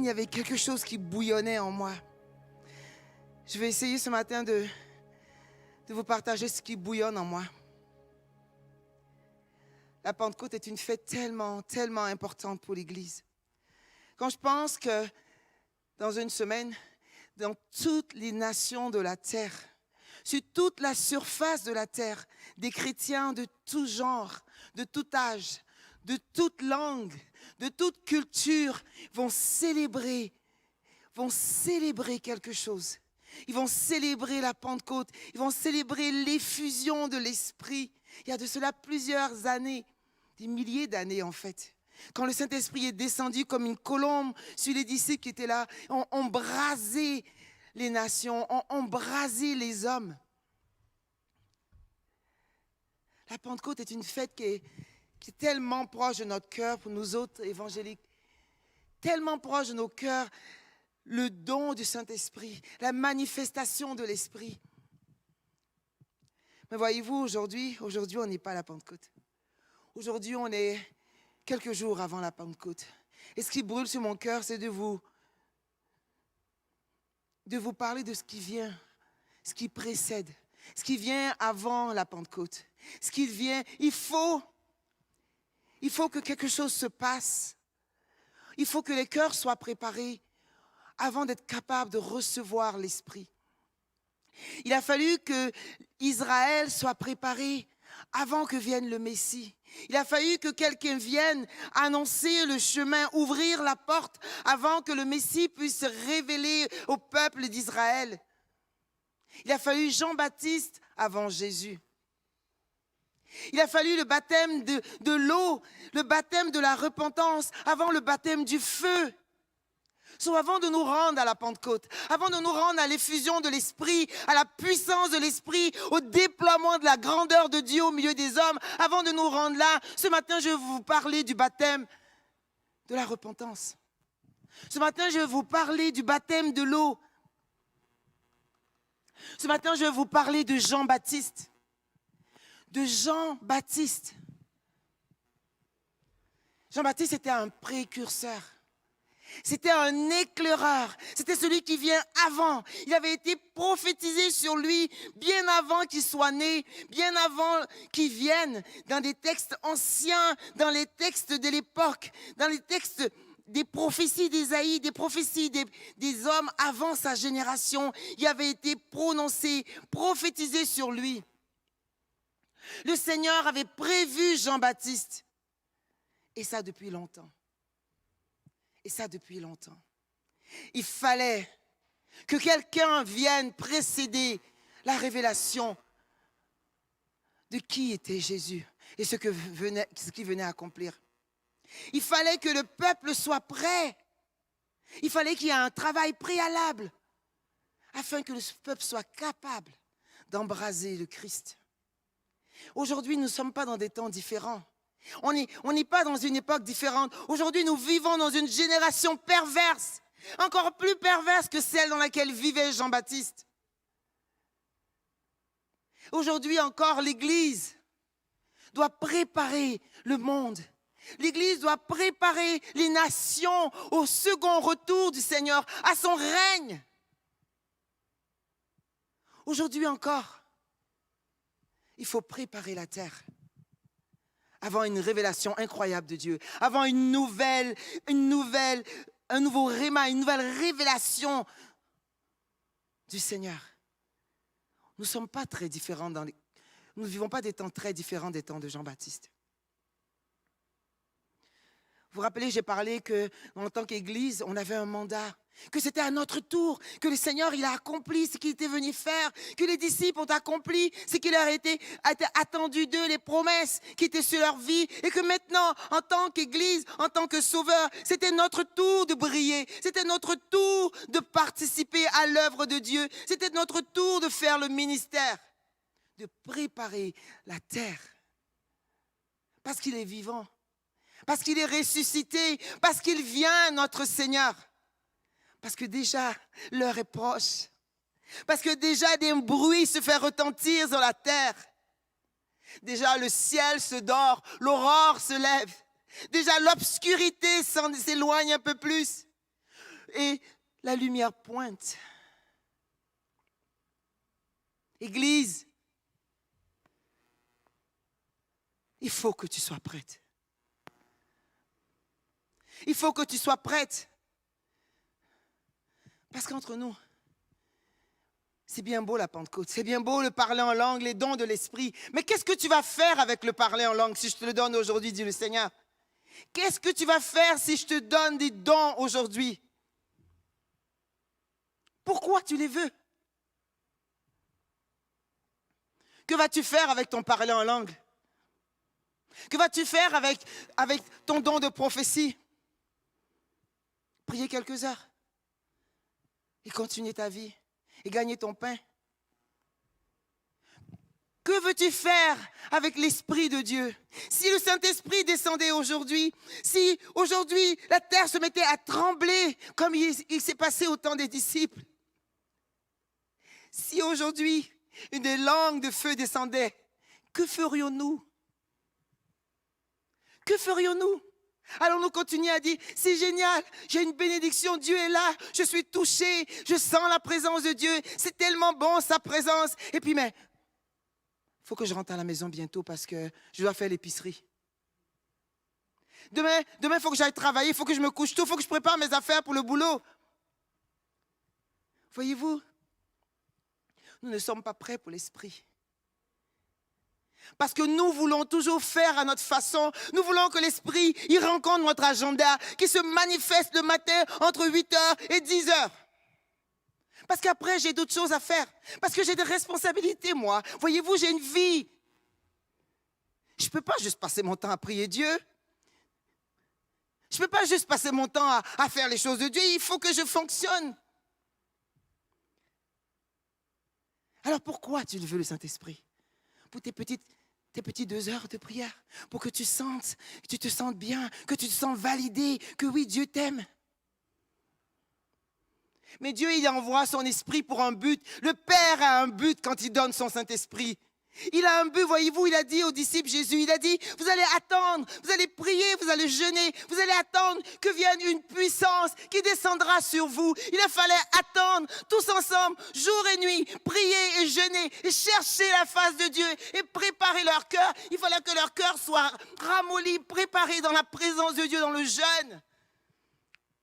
il y avait quelque chose qui bouillonnait en moi. Je vais essayer ce matin de vous partager ce qui bouillonne en moi. La Pentecôte est une fête tellement, tellement importante pour l'Église. Quand je pense que dans une semaine, dans toutes les nations de la terre, sur toute la surface de la terre, des chrétiens de tout genre, de tout âge, de toute langue, de toute culture vont célébrer quelque chose. Ils vont célébrer la Pentecôte, ils vont célébrer l'effusion de l'Esprit. Il y a de cela plusieurs années, des milliers d'années en fait. Quand le Saint-Esprit est descendu comme une colombe sur les disciples qui étaient là, ont brasé les nations, ont brasé les hommes. La Pentecôte est une fête qui est tellement proche de notre cœur pour nous autres évangéliques, tellement proche de nos cœurs, le don du Saint-Esprit, la manifestation de l'Esprit. Mais voyez-vous, aujourd'hui, on n'est pas à la Pentecôte. Aujourd'hui, on est quelques jours avant la Pentecôte. Et ce qui brûle sur mon cœur, c'est de vous parler de ce qui vient, ce qui précède, ce qui vient avant la Pentecôte. Ce qui vient, il faut que quelque chose se passe. Il faut que les cœurs soient préparés avant d'être capables de recevoir l'Esprit. Il a fallu que Israël soit préparé avant que vienne le Messie. Il a fallu que quelqu'un vienne annoncer le chemin, ouvrir la porte avant que le Messie puisse se révéler au peuple d'Israël. Il a fallu Jean-Baptiste avant Jésus. Il a fallu le baptême de l'eau, le baptême de la repentance avant le baptême du feu. So, avant de nous rendre à la Pentecôte, avant de nous rendre à l'effusion de l'Esprit, à la puissance de l'Esprit, au déploiement de la grandeur de Dieu au milieu des hommes, avant de nous rendre là, ce matin, je vais vous parler du baptême de la repentance. Ce matin, je vais vous parler du baptême de l'eau. Ce matin, je vais vous parler de Jean-Baptiste. De Jean-Baptiste. Jean-Baptiste était un précurseur. C'était un éclaireur. C'était celui qui vient avant. Il avait été prophétisé sur lui bien avant qu'il soit né, bien avant qu'il vienne dans des textes anciens, dans les textes de l'époque, dans les textes des prophéties d'Ésaïe, des prophéties des hommes avant sa génération. Il avait été prononcé, prophétisé sur lui. Le Seigneur avait prévu Jean-Baptiste. Et ça depuis longtemps. Et ça depuis longtemps. Il fallait que quelqu'un vienne précéder la révélation de qui était Jésus et ce qu'il venait accomplir. Il fallait que le peuple soit prêt. Il fallait qu'il y ait un travail préalable afin que le peuple soit capable d'embraser le Christ. Aujourd'hui, nous ne sommes pas dans des temps différents. On n'est pas dans une époque différente. Aujourd'hui, nous vivons dans une génération perverse, encore plus perverse que celle dans laquelle vivait Jean-Baptiste. Aujourd'hui encore, l'Église doit préparer le monde. L'Église doit préparer les nations au second retour du Seigneur, à son règne. Aujourd'hui encore, il faut préparer la terre avant une révélation incroyable de Dieu, avant un nouveau réma, une nouvelle révélation du Seigneur. Nous ne sommes pas très différents nous ne vivons pas des temps très différents des temps de Jean-Baptiste. Vous vous rappelez, j'ai parlé qu'en tant qu'Église, on avait un mandat, que c'était à notre tour, que le Seigneur, il a accompli ce qu'il était venu faire, que les disciples ont accompli ce qui leur était attendu d'eux, les promesses qui étaient sur leur vie, et que maintenant, en tant qu'Église, en tant que sauveur, c'était notre tour de briller, c'était notre tour de participer à l'œuvre de Dieu, c'était notre tour de faire le ministère, de préparer la terre, parce qu'il est vivant. Parce qu'il est ressuscité, parce qu'il vient, notre Seigneur. Parce que déjà, l'heure est proche. Parce que déjà, des bruits se font retentir sur la terre. Déjà, le ciel se dort, l'aurore se lève. Déjà, l'obscurité s'éloigne un peu plus. et la lumière pointe. Église, il faut que tu sois prête. Il faut que tu sois prête. Parce qu'entre nous, c'est bien beau la Pentecôte, c'est bien beau le parler en langue, les dons de l'Esprit. Mais qu'est-ce que tu vas faire avec le parler en langue si je te le donne aujourd'hui, dit le Seigneur? Qu'est-ce que tu vas faire si je te donne des dons aujourd'hui? Pourquoi tu les veux? Que vas-tu faire avec ton parler en langue? Que vas-tu faire avec ton don de prophétie? Prier quelques heures et continuer ta vie et gagner ton pain. Que veux-tu faire avec l'Esprit de Dieu? Si le Saint-Esprit descendait aujourd'hui, si aujourd'hui la terre se mettait à trembler comme il s'est passé au temps des disciples, si aujourd'hui une langue de feu descendait, que ferions-nous? Que ferions-nous? Allons-nous continuer à dire, c'est génial, j'ai une bénédiction, Dieu est là, je suis touché, je sens la présence de Dieu, c'est tellement bon sa présence. Et puis, mais, il faut que je rentre à la maison bientôt parce que je dois faire l'épicerie. Demain, il faut que j'aille travailler, il faut que je me couche tôt, il faut que je prépare mes affaires pour le boulot. Voyez-vous, nous ne sommes pas prêts pour l'esprit. Parce que nous voulons toujours faire à notre façon. Nous voulons que l'Esprit y rencontre notre agenda, qui se manifeste le matin entre 8h et 10h. Parce qu'après, j'ai d'autres choses à faire. Parce que j'ai des responsabilités, moi. Voyez-vous, j'ai une vie. Je ne peux pas juste passer mon temps à prier Dieu. Je ne peux pas juste passer mon temps à faire les choses de Dieu. Il faut que je fonctionne. Alors pourquoi tu veux le Saint-Esprit? Pour tes petites 2 heures de prière, pour que tu te sentes bien, que tu te sens validé, que oui, Dieu t'aime. Mais Dieu, il envoie son esprit pour un but. Le Père a un but quand il donne son Saint-Esprit. Il a un but, voyez-vous, il a dit aux disciples Jésus, il a dit, vous allez attendre, vous allez prier, vous allez jeûner, vous allez attendre que vienne une puissance qui descendra sur vous. Il fallait attendre tous ensemble, jour et nuit, prier et jeûner et chercher la face de Dieu et préparer leur cœur. Il fallait que leur cœur soit ramolli, préparé dans la présence de Dieu, dans le jeûne,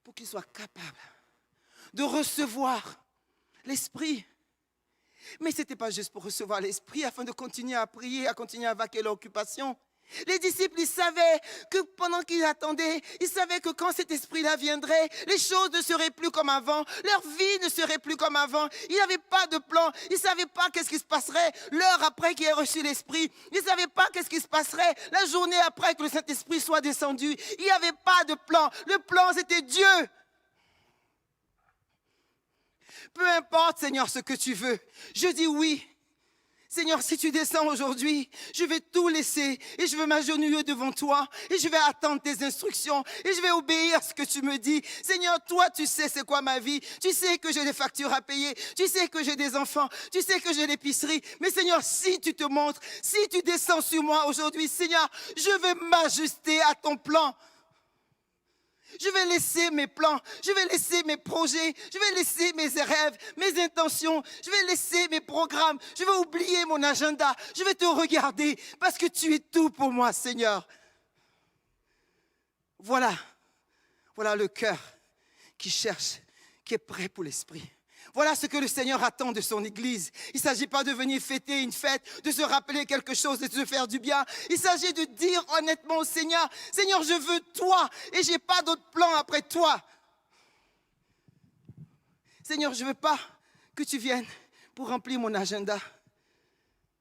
pour qu'ils soient capables de recevoir l'Esprit. Mais ce n'était pas juste pour recevoir l'Esprit, afin de continuer à prier, à continuer à vaquer leur occupation. Les disciples, ils savaient que pendant qu'ils attendaient, ils savaient que quand cet Esprit-là viendrait, les choses ne seraient plus comme avant, leur vie ne serait plus comme avant. Ils n'avaient pas de plan, ils ne savaient pas qu'est-ce qui se passerait l'heure après qu'ils aient reçu l'Esprit. Ils ne savaient pas qu'est-ce qui se passerait la journée après que le Saint-Esprit soit descendu. Il n'y avait pas de plan. Le plan, c'était Dieu. Peu importe, Seigneur, ce que tu veux. Je dis oui. Seigneur, si tu descends aujourd'hui, je vais tout laisser et je vais m'agenouiller devant toi et je vais attendre tes instructions et je vais obéir à ce que tu me dis. Seigneur, toi, tu sais c'est quoi ma vie. Tu sais que j'ai des factures à payer. Tu sais que j'ai des enfants. Tu sais que j'ai l'épicerie. Mais Seigneur, si tu te montres, si tu descends sur moi aujourd'hui, Seigneur, je vais m'ajuster à ton plan. Je vais laisser mes plans, je vais laisser mes projets, je vais laisser mes rêves, mes intentions, je vais laisser mes programmes, je vais oublier mon agenda, je vais te regarder parce que tu es tout pour moi, Seigneur. Voilà le cœur qui cherche, qui est prêt pour l'Esprit. Voilà ce que le Seigneur attend de son Église. Il ne s'agit pas de venir fêter une fête, de se rappeler quelque chose, de se faire du bien. Il s'agit de dire honnêtement au Seigneur, Seigneur, je veux toi et je n'ai pas d'autre plan après toi. Seigneur, je ne veux pas que tu viennes pour remplir mon agenda.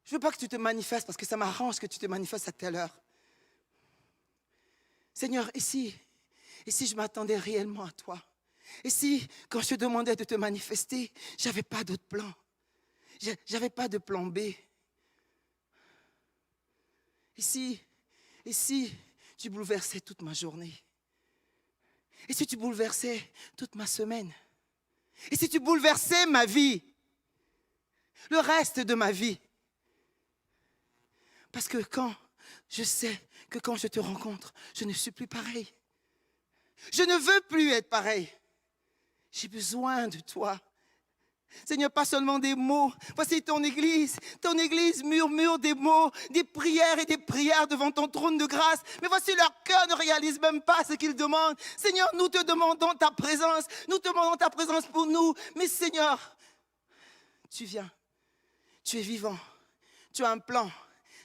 Je ne veux pas que tu te manifestes parce que ça m'arrange que tu te manifestes à telle heure. Seigneur, et si je m'attendais réellement à toi? Et si, quand je te demandais de te manifester, je n'avais pas d'autre plan. Je n'avais pas de plan B. Et si tu bouleversais toute ma journée? Et si tu bouleversais toute ma semaine? Et si tu bouleversais ma vie? Le reste de ma vie? Parce que je sais que quand je te rencontre, je ne suis plus pareil. Je ne veux plus être pareil. J'ai besoin de toi. Seigneur, pas seulement des mots. Voici ton église. Ton église murmure des mots, des prières et des prières devant ton trône de grâce. Mais voici leur cœur ne réalise même pas ce qu'ils demandent. Seigneur, nous te demandons ta présence. Nous te demandons ta présence pour nous. Mais Seigneur, tu viens. Tu es vivant. Tu as un plan.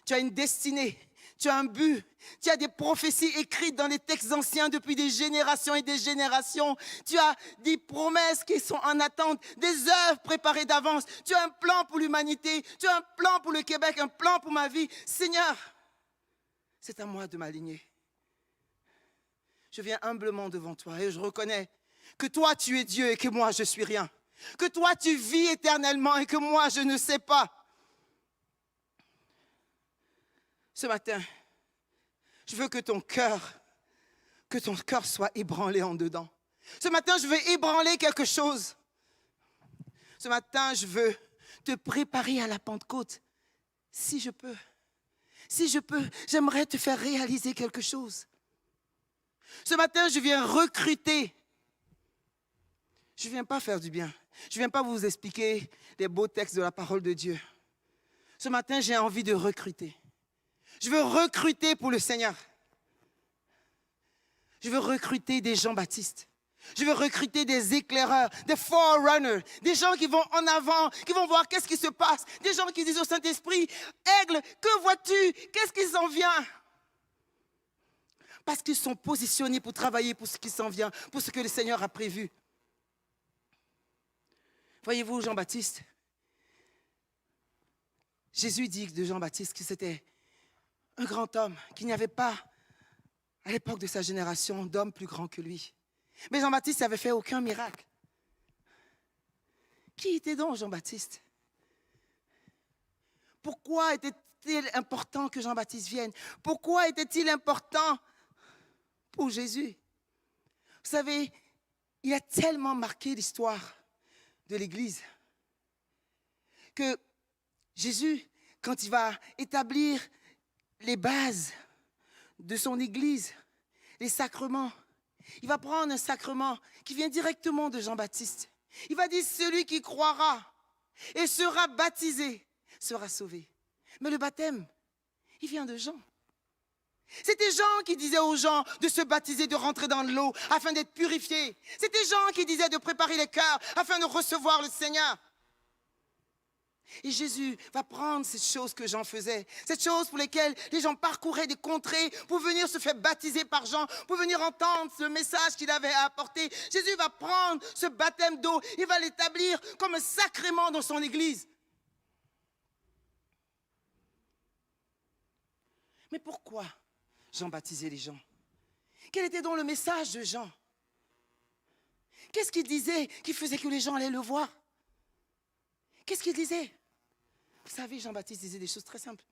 Tu as une destinée. Tu as un but. Tu as des prophéties écrites dans les textes anciens depuis des générations et des générations. Tu as des promesses qui sont en attente, des œuvres préparées d'avance. Tu as un plan pour l'humanité. Tu as un plan pour le Québec, un plan pour ma vie. Seigneur, c'est à moi de m'aligner. Je viens humblement devant toi et je reconnais que toi, tu es Dieu et que moi, je suis rien. Que toi, tu vis éternellement et que moi, je ne sais pas. Ce matin, je veux que ton cœur soit ébranlé en dedans. Ce matin, je veux ébranler quelque chose. Ce matin, je veux te préparer à la Pentecôte. Si je peux, j'aimerais te faire réaliser quelque chose. Ce matin, je viens recruter. Je ne viens pas faire du bien. Je ne viens pas vous expliquer les beaux textes de la parole de Dieu. Ce matin, j'ai envie de recruter. Je veux recruter pour le Seigneur. Je veux recruter des Jean-Baptiste. Je veux recruter des éclaireurs, des forerunners, des gens qui vont en avant, qui vont voir qu'est-ce qui se passe. Des gens qui disent au Saint-Esprit, Aigle, que vois-tu? Qu'est-ce qui s'en vient? Parce qu'ils sont positionnés pour travailler pour ce qui s'en vient, pour ce que le Seigneur a prévu. Voyez-vous, Jean-Baptiste, Jésus dit de Jean-Baptiste que c'était un grand homme, qu'il n'y avait pas, à l'époque de sa génération, d'homme plus grand que lui. Mais Jean-Baptiste n'avait fait aucun miracle. Qui était donc Jean-Baptiste? Pourquoi était-il important que Jean-Baptiste vienne? Pourquoi était-il important pour Jésus? Vous savez, il a tellement marqué l'histoire de l'Église que Jésus, quand il va établir les bases de son Église, les sacrements, il va prendre un sacrement qui vient directement de Jean-Baptiste. Il va dire, celui qui croira et sera baptisé sera sauvé. Mais le baptême, il vient de Jean. C'était Jean qui disait aux gens de se baptiser, de rentrer dans l'eau afin d'être purifiés. C'était Jean qui disait de préparer les cœurs afin de recevoir le Seigneur. Et Jésus va prendre cette chose que Jean faisait, cette chose pour lesquelles les gens parcouraient des contrées pour venir se faire baptiser par Jean, pour venir entendre ce message qu'il avait à apporter. Jésus va prendre ce baptême d'eau, il va l'établir comme un sacrement dans son Église. Mais pourquoi Jean baptisait les gens? Quel était donc le message de Jean? Qu'est-ce qu'il disait qui faisait que les gens allaient le voir? Qu'est-ce qu'il disait? Vous savez, Jean-Baptiste disait des choses très simples.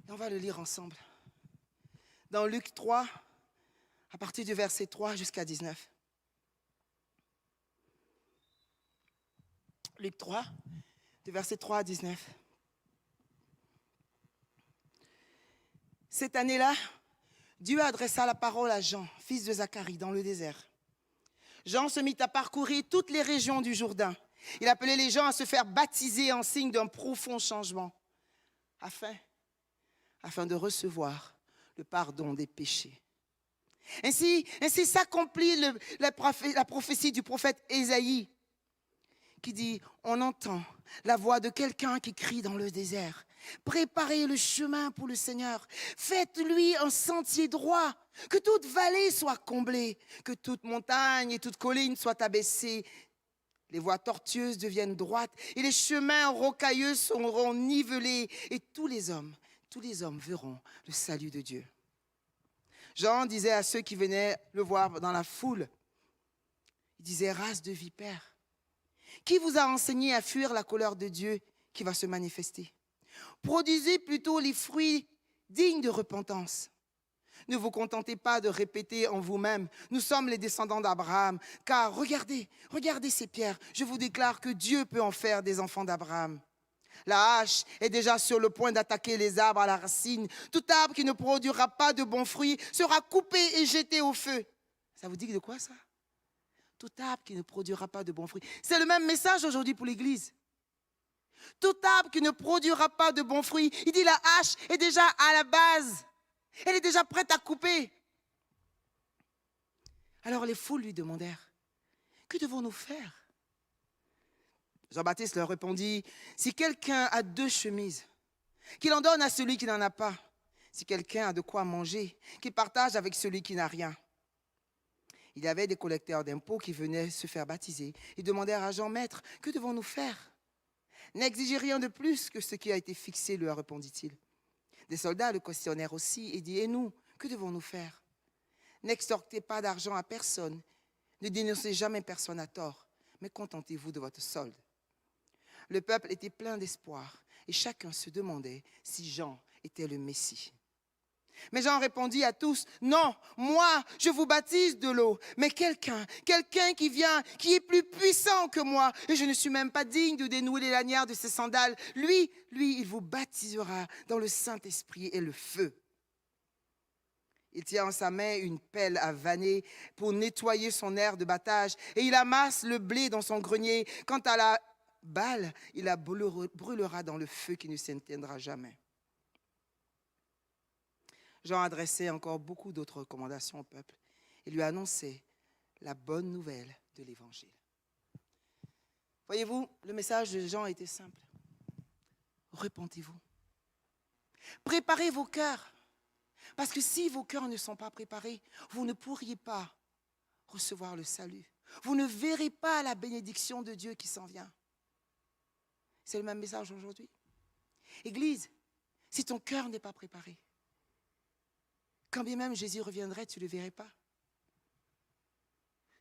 Et on va le lire ensemble. Dans Luc 3, à partir du verset 3 jusqu'à 19. Luc 3, du verset 3 à 19. Cette année-là, Dieu adressa la parole à Jean, fils de Zacharie, dans le désert. Jean se mit à parcourir toutes les régions du Jourdain. Il appelait les gens à se faire baptiser en signe d'un profond changement, afin de recevoir le pardon des péchés. Ainsi s'accomplit la prophétie du prophète Ésaïe, qui dit, on entend la voix de quelqu'un qui crie dans le désert. Préparez le chemin pour le Seigneur. Faites-lui un sentier droit. Que toute vallée soit comblée. Que toute montagne et toute colline soient abaissées. Les voies tortueuses deviennent droites et les chemins rocailleux seront nivelés. Et tous les hommes verront le salut de Dieu. Jean disait à ceux qui venaient le voir dans la foule, il disait, race de vipères, qui vous a enseigné à fuir la colère de Dieu qui va se manifester? Produisez plutôt les fruits dignes de repentance. Ne vous contentez pas de répéter en vous-même, nous sommes les descendants d'Abraham, car regardez ces pierres, je vous déclare que Dieu peut en faire des enfants d'Abraham. La hache est déjà sur le point d'attaquer les arbres à la racine. Tout arbre qui ne produira pas de bons fruits sera coupé et jeté au feu. Ça vous dit de quoi ça? Tout arbre qui ne produira pas de bons fruits. C'est le même message aujourd'hui pour l'Église. Tout arbre qui ne produira pas de bons fruits. Il dit la hache est déjà à la base. Elle est déjà prête à couper. Alors les foules lui demandèrent, que devons-nous faire? Jean-Baptiste leur répondit, si quelqu'un a 2 chemises, qu'il en donne à celui qui n'en a pas. Si quelqu'un a de quoi manger, qu'il partage avec celui qui n'a rien. Il y avait des collecteurs d'impôts qui venaient se faire baptiser. Ils demandèrent à Jean, Maître, que devons-nous faire? N'exigez rien de plus que ce qui a été fixé, leur répondit-il. Des soldats le questionnèrent aussi et dit, et nous, que devons-nous faire? N'extorquez pas d'argent à personne, ne dénoncez jamais personne à tort, mais contentez-vous de votre solde. Le peuple était plein d'espoir et chacun se demandait si Jean était le Messie. Mais Jean répondit à tous, non, moi, je vous baptise de l'eau, mais quelqu'un qui vient, qui est plus puissant que moi, et je ne suis même pas digne de dénouer les lanières de ses sandales. Lui, il vous baptisera dans le Saint-Esprit et le feu. Il tient en sa main une pelle à vanner pour nettoyer son aire de battage, et il amasse le blé dans son grenier. Quant à la balle, il la brûlera dans le feu qui ne s'éteindra jamais. Jean adressait encore beaucoup d'autres recommandations au peuple et lui annonçait la bonne nouvelle de l'Évangile. Voyez-vous, le message de Jean était simple. Repentez-vous. Préparez vos cœurs. Parce que si vos cœurs ne sont pas préparés, vous ne pourriez pas recevoir le salut. Vous ne verrez pas la bénédiction de Dieu qui s'en vient. C'est le même message aujourd'hui. Église, si ton cœur n'est pas préparé, quand bien même Jésus reviendrait, tu ne le verrais pas.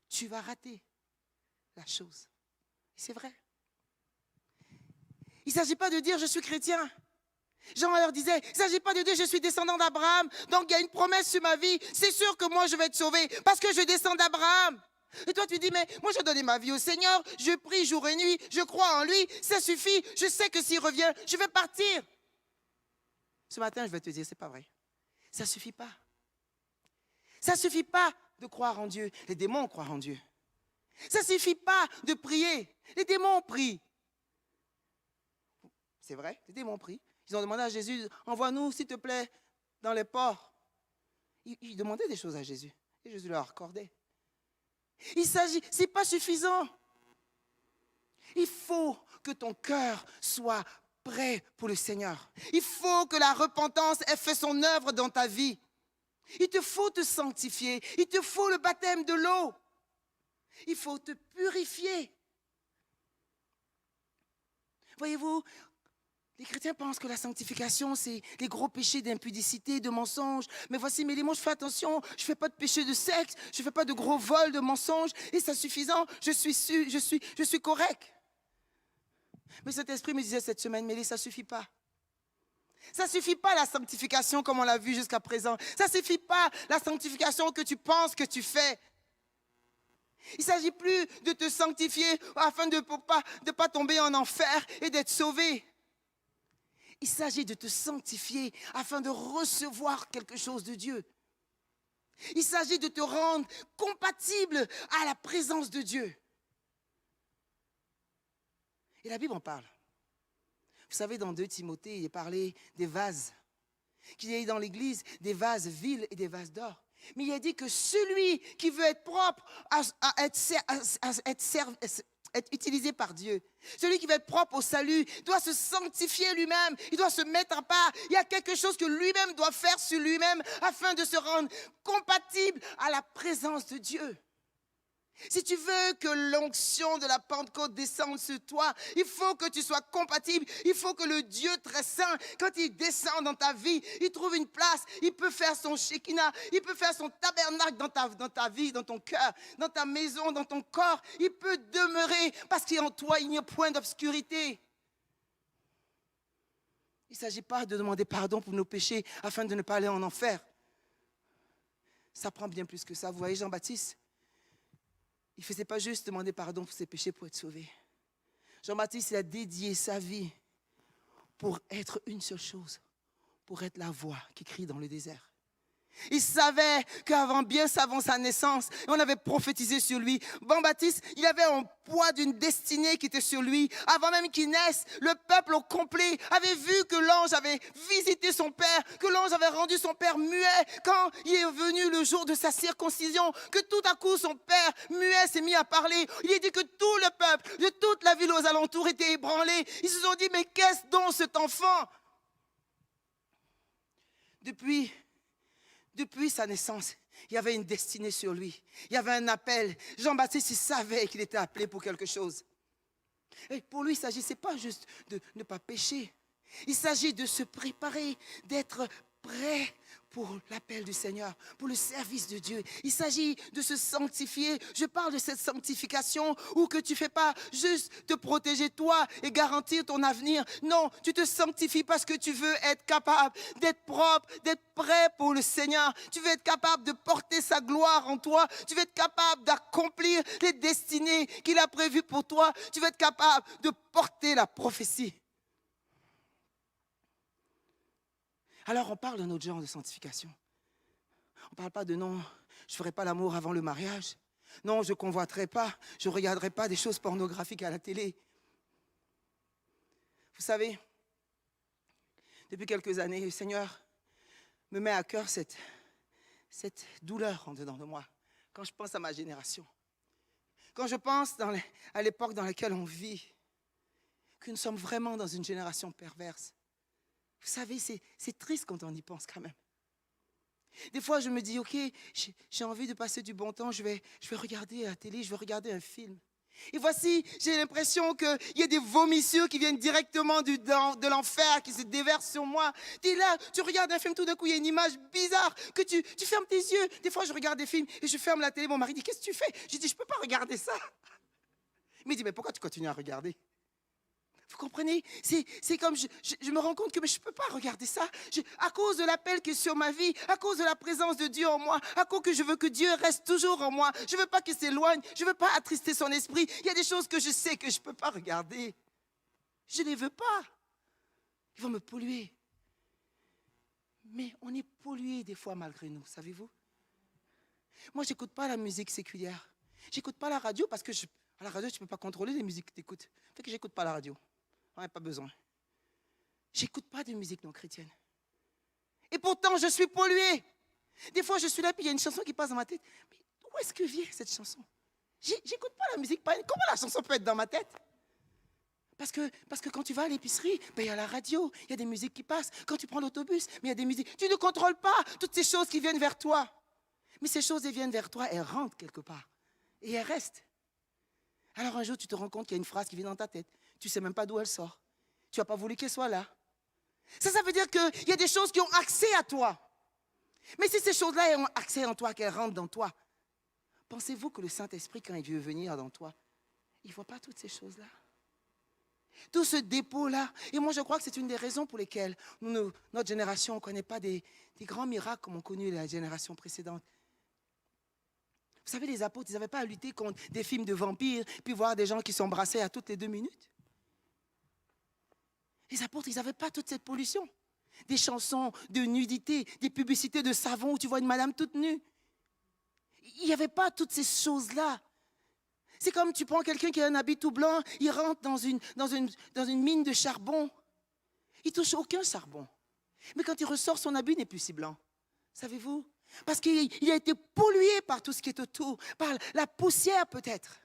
Tu vas rater la chose. C'est vrai. Il ne s'agit pas de dire je suis chrétien. Jean leur disait, il ne s'agit pas de dire je suis descendant d'Abraham, donc il y a une promesse sur ma vie, c'est sûr que moi je vais être sauvé parce que je descends d'Abraham. Et toi tu dis, mais moi je donne ma vie au Seigneur, je prie jour et nuit, je crois en lui, ça suffit, je sais que s'il revient, je vais partir. Ce matin je vais te dire, c'est pas vrai. Ça ne suffit pas. Ça ne suffit pas de croire en Dieu. Les démons croient en Dieu. Ça ne suffit pas de prier. Les démons prient. C'est vrai, les démons prient. Ils ont demandé à Jésus, envoie-nous, s'il te plaît, dans les ports. Ils demandaient des choses à Jésus. Et Jésus leur accordait. Ce n'est pas suffisant. Il faut que ton cœur soit prêt pour le Seigneur. Il faut que la repentance ait fait son œuvre dans ta vie. Il te faut te sanctifier. Il te faut le baptême de l'eau. Il faut te purifier. Voyez-vous, les chrétiens pensent que la sanctification, c'est les gros péchés d'impudicité, de mensonge. Mais voici mes démons, je fais attention, je ne fais pas de péché de sexe, je ne fais pas de gros vols, de mensonges, et c'est suffisant, je suis correct. Mais cet esprit me disait cette semaine, mais ça ne suffit pas. Ça ne suffit pas la sanctification comme on l'a vu jusqu'à présent. Ça ne suffit pas la sanctification que tu penses que tu fais. Il ne s'agit plus de te sanctifier afin de ne pas tomber en enfer et d'être sauvé. Il s'agit de te sanctifier afin de recevoir quelque chose de Dieu. Il s'agit de te rendre compatible à la présence de Dieu. Et la Bible en parle. Vous savez, dans 2 Timothée, il est parlé des vases. Qu'il y ait dans l'église des vases vils et des vases d'or. Mais il a dit que celui qui veut être propre à être utilisé par Dieu, celui qui veut être propre au salut, doit se sanctifier lui-même, il doit se mettre à part. Il y a quelque chose que lui-même doit faire sur lui-même afin de se rendre compatible à la présence de Dieu. Si tu veux que l'onction de la Pentecôte descende sur toi, il faut que tu sois compatible. Il faut que le Dieu très saint, quand il descend dans ta vie, il trouve une place. Il peut faire son Shekinah, il peut faire son tabernacle dans ta vie, dans ton cœur, dans ta maison, dans ton corps. Il peut demeurer parce qu'en toi, il n'y a point d'obscurité. Il ne s'agit pas de demander pardon pour nos péchés afin de ne pas aller en enfer. Ça prend bien plus que ça. Vous voyez Jean-Baptiste? Il ne faisait pas juste demander pardon pour ses péchés pour être sauvé. Jean-Baptiste, il a dédié sa vie pour être une seule chose, pour être la voix qui crie dans le désert. Il savait qu'avant sa naissance, on avait prophétisé sur lui. Jean-Baptiste, il avait un poids d'une destinée qui était sur lui. Avant même qu'il naisse, le peuple au complet avait vu que l'ange avait visité son père, que l'ange avait rendu son père muet quand il est venu le jour de sa circoncision, que tout à coup son père muet s'est mis à parler. Il a dit que tout le peuple, de toute la ville aux alentours était ébranlé. Ils se sont dit, mais qu'est-ce donc cet enfant? Depuis sa naissance, il y avait une destinée sur lui. Il y avait un appel. Jean-Baptiste, il savait qu'il était appelé pour quelque chose. Et pour lui, il ne s'agissait pas juste de ne pas pécher. Il s'agit de se préparer, d'être prêt pour l'appel du Seigneur, pour le service de Dieu. Il s'agit de se sanctifier. Je parle de cette sanctification où que tu ne fais pas juste te protéger toi et garantir ton avenir. Non, tu te sanctifies parce que tu veux être capable d'être propre, d'être prêt pour le Seigneur. Tu veux être capable de porter sa gloire en toi. Tu veux être capable d'accomplir les destinées qu'il a prévues pour toi. Tu veux être capable de porter la prophétie. Alors on parle d'un autre genre de sanctification. On ne parle pas de non, je ne ferai pas l'amour avant le mariage. Non, je ne convoiterai pas, je ne regarderai pas des choses pornographiques à la télé. Vous savez, depuis quelques années, le Seigneur me met à cœur cette douleur en dedans de moi. Quand je pense à ma génération. Quand je pense à l'époque dans laquelle on vit, que nous sommes vraiment dans une génération perverse. Vous savez, c'est triste quand on y pense quand même. Des fois, je me dis, ok, j'ai envie de passer du bon temps, je vais regarder la télé, je vais regarder un film. Et voici, j'ai l'impression qu'il y a des vomissures qui viennent directement de l'enfer, qui se déversent sur moi. Tu es là, tu regardes un film, tout d'un coup, il y a une image bizarre, que tu fermes tes yeux. Des fois, je regarde des films et je ferme la télé. Mon mari dit, qu'est-ce que tu fais? Je dis, je ne peux pas regarder ça. Il me dit, mais pourquoi tu continues à regarder? Vous comprenez? C'est comme je me rends compte que mais je ne peux pas regarder ça. À cause de l'appel qui est sur ma vie, à cause de la présence de Dieu en moi, à cause que je veux que Dieu reste toujours en moi. Je ne veux pas qu'il s'éloigne. Je ne veux pas attrister son esprit. Il y a des choses que je sais que je ne peux pas regarder. Je ne les veux pas. Ils vont me polluer. Mais on est pollué des fois malgré nous, savez-vous? Moi, je n'écoute pas la musique séculière. Je n'écoute pas la radio parce que à la radio, tu ne peux pas contrôler les musiques que tu écoutes. Fait que je n'écoute pas la radio. On n'a pas besoin. J'écoute pas de musique non chrétienne. Et pourtant, je suis pollué. Des fois, je suis là, puis il y a une chanson qui passe dans ma tête. Mais où est-ce que vient cette chanson? J'écoute pas la musique. Comment la chanson peut être dans ma tête? Parce que quand tu vas à l'épicerie, ben, il y a la radio, il y a des musiques qui passent. Quand tu prends l'autobus, mais il y a des musiques. Tu ne contrôles pas toutes ces choses qui viennent vers toi. Mais ces choses, elles viennent vers toi, elles rentrent quelque part. Et elles restent. Alors un jour, tu te rends compte qu'il y a une phrase qui vient dans ta tête. Tu ne sais même pas d'où elle sort. Tu n'as pas voulu qu'elle soit là. Ça veut dire qu'il y a des choses qui ont accès à toi. Mais si ces choses-là ont accès en toi, qu'elles rentrent dans toi, pensez-vous que le Saint-Esprit, quand il veut venir dans toi, il ne voit pas toutes ces choses-là? Tout ce dépôt-là. Et moi, je crois que c'est une des raisons pour lesquelles notre génération ne connaît pas des grands miracles comme on connu la génération précédente. Vous savez, les apôtres, ils n'avaient pas à lutter contre des films de vampires, puis voir des gens qui s'embrassaient à toutes les 2 minutes. Les apôtres, ils n'avaient pas toute cette pollution. Des chansons de nudité, des publicités de savon où tu vois une madame toute nue. Il n'y avait pas toutes ces choses-là. C'est comme tu prends quelqu'un qui a un habit tout blanc, il rentre dans une mine de charbon. Il ne touche aucun charbon. Mais quand il ressort, son habit n'est plus si blanc. Savez-vous? Parce qu'il a été pollué par tout ce qui est autour, par la poussière peut-être.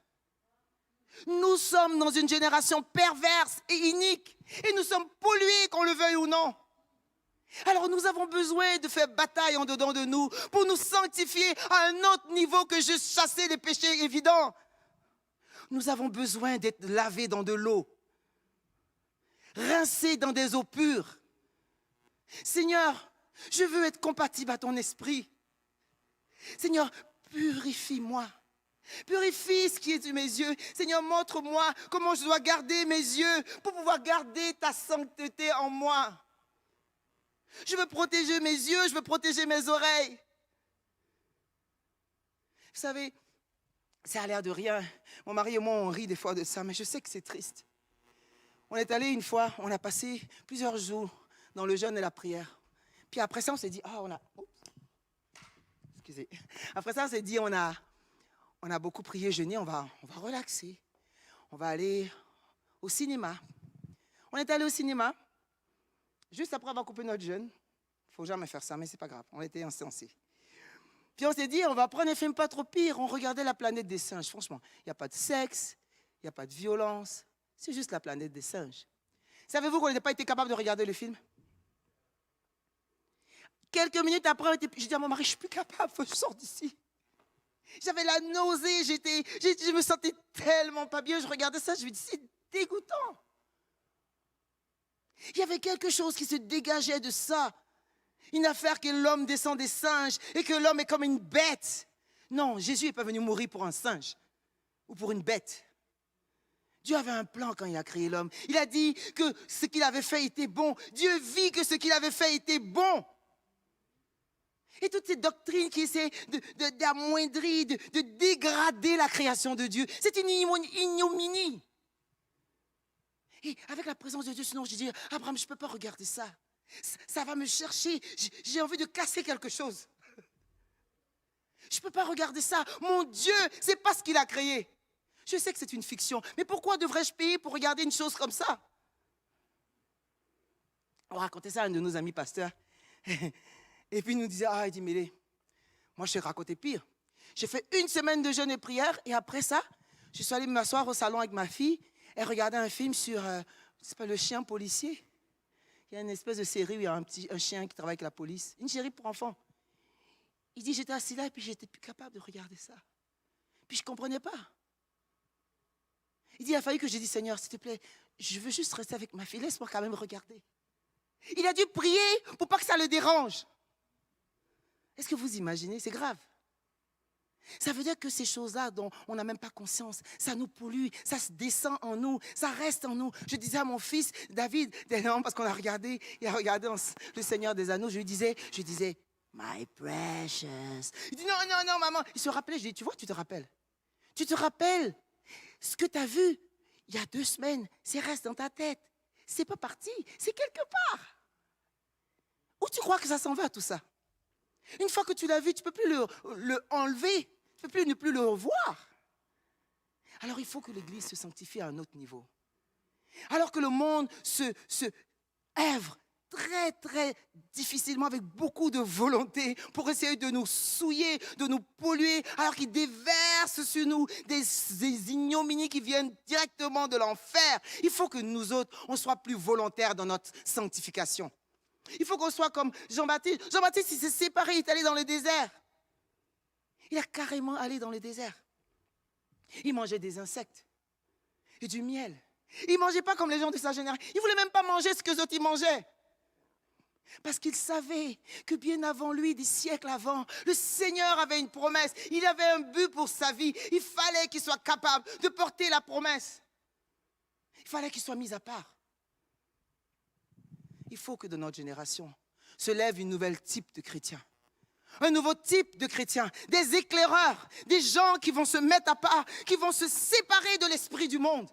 Nous sommes dans une génération perverse et inique. Et nous sommes pollués, qu'on le veuille ou non. Alors nous avons besoin de faire bataille en dedans de nous pour nous sanctifier à un autre niveau que juste chasser les péchés évidents. Nous avons besoin d'être lavés dans de l'eau, rincés dans des eaux pures. Seigneur, je veux être compatible à ton esprit. Seigneur, purifie-moi. Purifie ce qui est de mes yeux. Seigneur, montre-moi comment je dois garder mes yeux pour pouvoir garder ta sainteté en moi. Je veux protéger mes yeux, je veux protéger mes oreilles. Vous savez, ça a l'air de rien. Mon mari et moi, on rit des fois de ça, mais je sais que c'est triste. On est allé une fois, on a passé plusieurs jours dans le jeûne et la prière. Puis après ça, on s'est dit, excusez. Après ça, on s'est dit, on a beaucoup prié, jeûné, on va relaxer. On va aller au cinéma. On est allé au cinéma. Juste après avoir coupé notre jeûne. Il ne faut jamais faire ça, mais ce n'est pas grave. On était insensés. Puis on s'est dit, on va prendre un film pas trop pire. On regardait La planète des singes. Franchement, il n'y a pas de sexe, il n'y a pas de violence. C'est juste La planète des singes. Savez-vous qu'on n'était pas été capable de regarder le film? Quelques minutes après, j'ai dit à mon mari, je ne suis plus capable, il faut que je sorte d'ici. J'avais la nausée, je me sentais tellement pas bien. Je regardais ça, je me dis, c'est dégoûtant. Il y avait quelque chose qui se dégageait de ça. Une affaire que l'homme descend des singes et que l'homme est comme une bête. Non, Jésus n'est pas venu mourir pour un singe ou pour une bête. Dieu avait un plan quand il a créé l'homme. Il a dit que ce qu'il avait fait était bon. Dieu vit que ce qu'il avait fait était bon. Et toutes ces doctrines qui essaient d'amoindrir, de dégrader la création de Dieu, c'est une ignominie. Et avec la présence de Dieu, sinon je dis, Abraham, je ne peux pas regarder ça. Ça va me chercher. J'ai envie de casser quelque chose. Je ne peux pas regarder ça. Mon Dieu, ce n'est pas ce qu'il a créé. Je sais que c'est une fiction, mais pourquoi devrais-je payer pour regarder une chose comme ça? On racontait ça à un de nos amis pasteurs. Et puis il nous disait, il dit, mais moi je t'ai raconté pire. J'ai fait 1 semaine de jeûne et prière et après ça, je suis allée m'asseoir au salon avec ma fille et regarder un film sur, c'est pas le chien policier. Il y a une espèce de série où il y a un chien qui travaille avec la police. Une série pour enfants. Il dit, j'étais assis là et puis j'étais plus capable de regarder ça. Puis je ne comprenais pas. Il dit, il a fallu que j'ai dit, Seigneur, s'il te plaît, je veux juste rester avec ma fille, laisse-moi quand même regarder. Il a dû prier pour pas que ça le dérange. Est-ce que vous imaginez? C'est grave. Ça veut dire que ces choses-là dont on n'a même pas conscience, ça nous pollue, ça se descend en nous, ça reste en nous. Je disais à mon fils, David, parce qu'on a regardé, il a regardé Le Seigneur des Anneaux, je disais, my precious. Il dit, non, maman. Il se rappelait, je dis, tu vois, tu te rappelles. Tu te rappelles ce que tu as vu il y a 2 semaines, c'est reste dans ta tête. C'est pas parti, c'est quelque part. Où tu crois que ça s'en va, tout ça? Une fois que tu l'as vu, tu ne peux plus le enlever. Tu ne peux plus ne plus le revoir. Alors il faut que l'Église se sanctifie à un autre niveau. Alors que le monde se œuvre très, très difficilement, avec beaucoup de volonté, pour essayer de nous souiller, de nous polluer, alors qu'il déverse sur nous des ignominies qui viennent directement de l'enfer. Il faut que nous autres, on soit plus volontaires dans notre sanctification. Il faut qu'on soit comme Jean-Baptiste. Jean-Baptiste, il s'est séparé, il est allé dans le désert. Il a carrément allé dans le désert. Il mangeait des insectes et du miel. Il ne mangeait pas comme les gens de sa génération. Il ne voulait même pas manger ce que les autres mangeaient. Parce qu'il savait que bien avant lui, des siècles avant, le Seigneur avait une promesse. Il avait un but pour sa vie. Il fallait qu'il soit capable de porter la promesse. Il fallait qu'il soit mis à part. Il faut que dans notre génération se lève une nouvelle type de chrétien. Un nouveau type de chrétien. Des éclaireurs. Des gens qui vont se mettre à part. Qui vont se séparer de l'esprit du monde.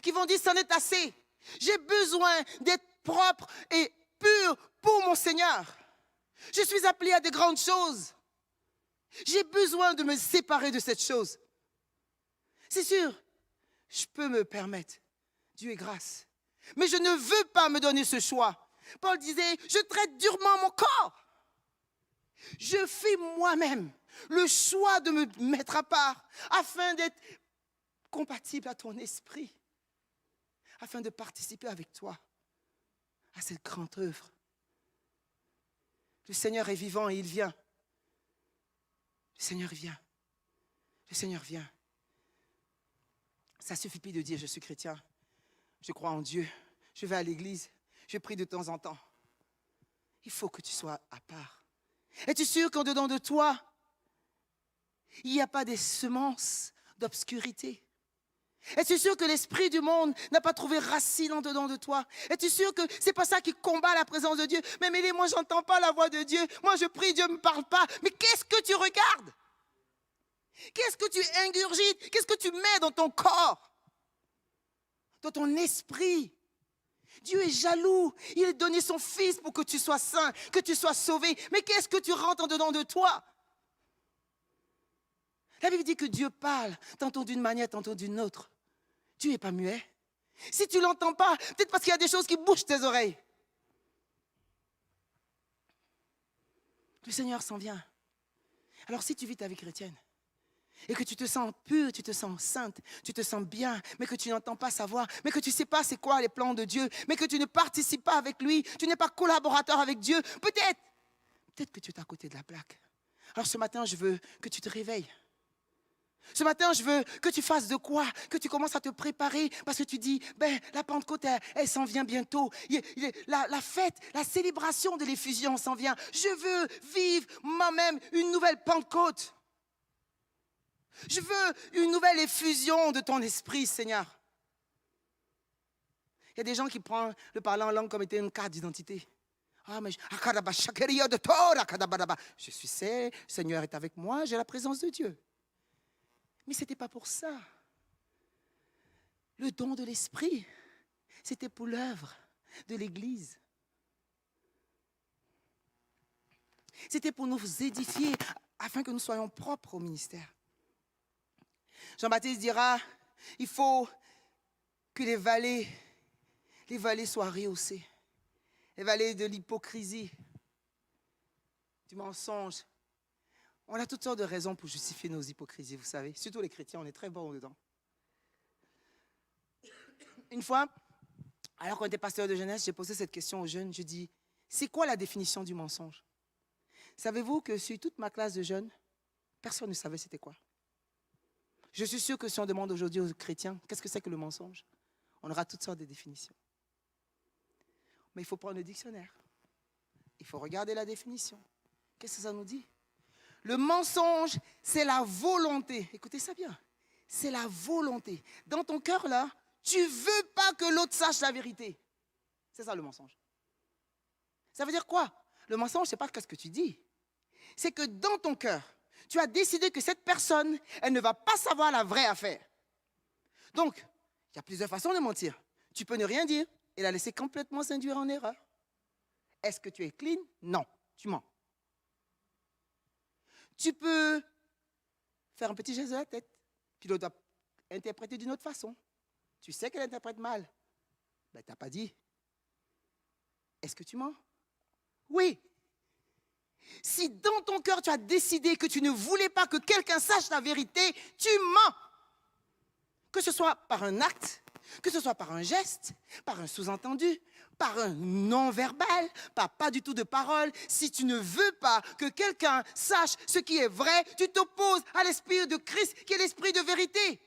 Qui vont dire, c'en est assez. J'ai besoin d'être propre et pur pour mon Seigneur. Je suis appelé à de grandes choses. J'ai besoin de me séparer de cette chose. C'est sûr, je peux me permettre. Dieu est grâce. Mais je ne veux pas me donner ce choix. Paul disait, je traite durement mon corps. Je fais moi-même le choix de me mettre à part afin d'être compatible à ton esprit, afin de participer avec toi à cette grande œuvre. Le Seigneur est vivant et il vient. Le Seigneur vient. Le Seigneur vient. Ça ne suffit plus de dire, je suis chrétien. Je crois en Dieu, je vais à l'église, je prie de temps en temps. Il faut que tu sois à part. Es-tu sûr qu'en dedans de toi, il n'y a pas des semences d'obscurité? Es-tu sûr que l'esprit du monde n'a pas trouvé racine en dedans de toi? Es-tu sûr que ce n'est pas ça qui combat la présence de Dieu? Mais Mélie, moi je n'entends pas la voix de Dieu. Moi je prie, Dieu ne me parle pas. Mais qu'est-ce que tu regardes? Qu'est-ce que tu ingurgites? Qu'est-ce que tu mets dans ton corps? Dans ton esprit? Dieu est jaloux. Il a donné son Fils pour que tu sois saint, que tu sois sauvé. Mais qu'est-ce que tu rentres en dedans de toi? La Bible dit que Dieu parle, tantôt d'une manière, tantôt d'une autre. Dieu n'est pas muet. Si tu ne l'entends pas, peut-être parce qu'il y a des choses qui bougent tes oreilles. Le Seigneur s'en vient. Alors si tu vis ta vie chrétienne et que tu te sens pure, tu te sens sainte, tu te sens bien, mais que tu n'entends pas sa voix, mais que tu ne sais pas c'est quoi les plans de Dieu, mais que tu ne participes pas avec lui, tu n'es pas collaborateur avec Dieu, peut-être que tu es à côté de la plaque. Alors ce matin, je veux que tu te réveilles. Ce matin, je veux que tu fasses de quoi? Que tu commences à te préparer parce que tu dis, la Pentecôte, elle s'en vient bientôt. La fête, la célébration de l'effusion s'en vient. Je veux vivre moi-même une nouvelle Pentecôte. Je veux une nouvelle effusion de ton esprit, Seigneur. Il y a des gens qui prennent le parler en langue comme étant une carte d'identité. Ah, mais je suis le Seigneur est avec moi, j'ai la présence de Dieu. Mais ce n'était pas pour ça. Le don de l'esprit, c'était pour l'œuvre de l'Église. C'était pour nous édifier afin que nous soyons propres au ministère. Jean-Baptiste dira, il faut que les vallées soient rehaussées. Les vallées de l'hypocrisie, du mensonge. On a toutes sortes de raisons pour justifier nos hypocrisies, vous savez. Surtout les chrétiens, on est très bons dedans. Une fois, alors qu'on était pasteur de jeunesse, j'ai posé cette question aux jeunes. Je dis, c'est quoi la définition du mensonge? Savez-vous que sur toute ma classe de jeunes, personne ne savait c'était quoi? Je suis sûr que si on demande aujourd'hui aux chrétiens, qu'est-ce que c'est que le mensonge? On aura toutes sortes de définitions. Mais il faut prendre le dictionnaire. Il faut regarder la définition. Qu'est-ce que ça nous dit? Le mensonge, c'est la volonté. Écoutez ça bien. C'est la volonté. Dans ton cœur, là, tu ne veux pas que l'autre sache la vérité. C'est ça le mensonge. Ça veut dire quoi? Le mensonge, ce n'est pas ce que tu dis. C'est que dans ton cœur, tu as décidé que cette personne, elle ne va pas savoir la vraie affaire. Donc, il y a plusieurs façons de mentir. Tu peux ne rien dire et la laisser complètement s'induire en erreur. Est-ce que tu es clean? Non, tu mens. Tu peux faire un petit geste de la tête, puis l'autre doit interpréter d'une autre façon. Tu sais qu'elle interprète mal. Tu n'as pas dit. Est-ce que tu mens? Oui. Si dans ton cœur tu as décidé que tu ne voulais pas que quelqu'un sache la vérité, tu mens. Que ce soit par un acte, que ce soit par un geste, par un sous-entendu, par un non-verbal, pas du tout de parole. Si tu ne veux pas que quelqu'un sache ce qui est vrai, tu t'opposes à l'esprit de Christ qui est l'esprit de vérité.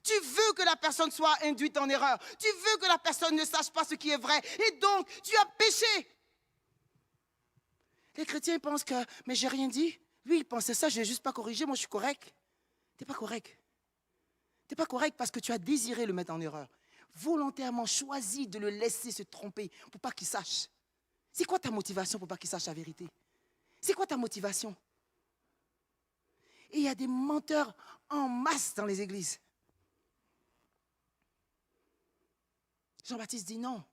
Tu veux que la personne soit induite en erreur. Tu veux que la personne ne sache pas ce qui est vrai. Et donc, tu as péché. Les chrétiens pensent que, mais j'ai rien dit. Lui, il pensait ça, je n'ai juste pas corrigé, moi je suis correct. Tu n'es pas correct. Tu n'es pas correct parce que tu as désiré le mettre en erreur. Volontairement choisi de le laisser se tromper pour pas qu'il sache. C'est quoi ta motivation pour pas qu'il sache la vérité? C'est quoi ta motivation? Et il y a des menteurs en masse dans les églises. Jean-Baptiste dit non.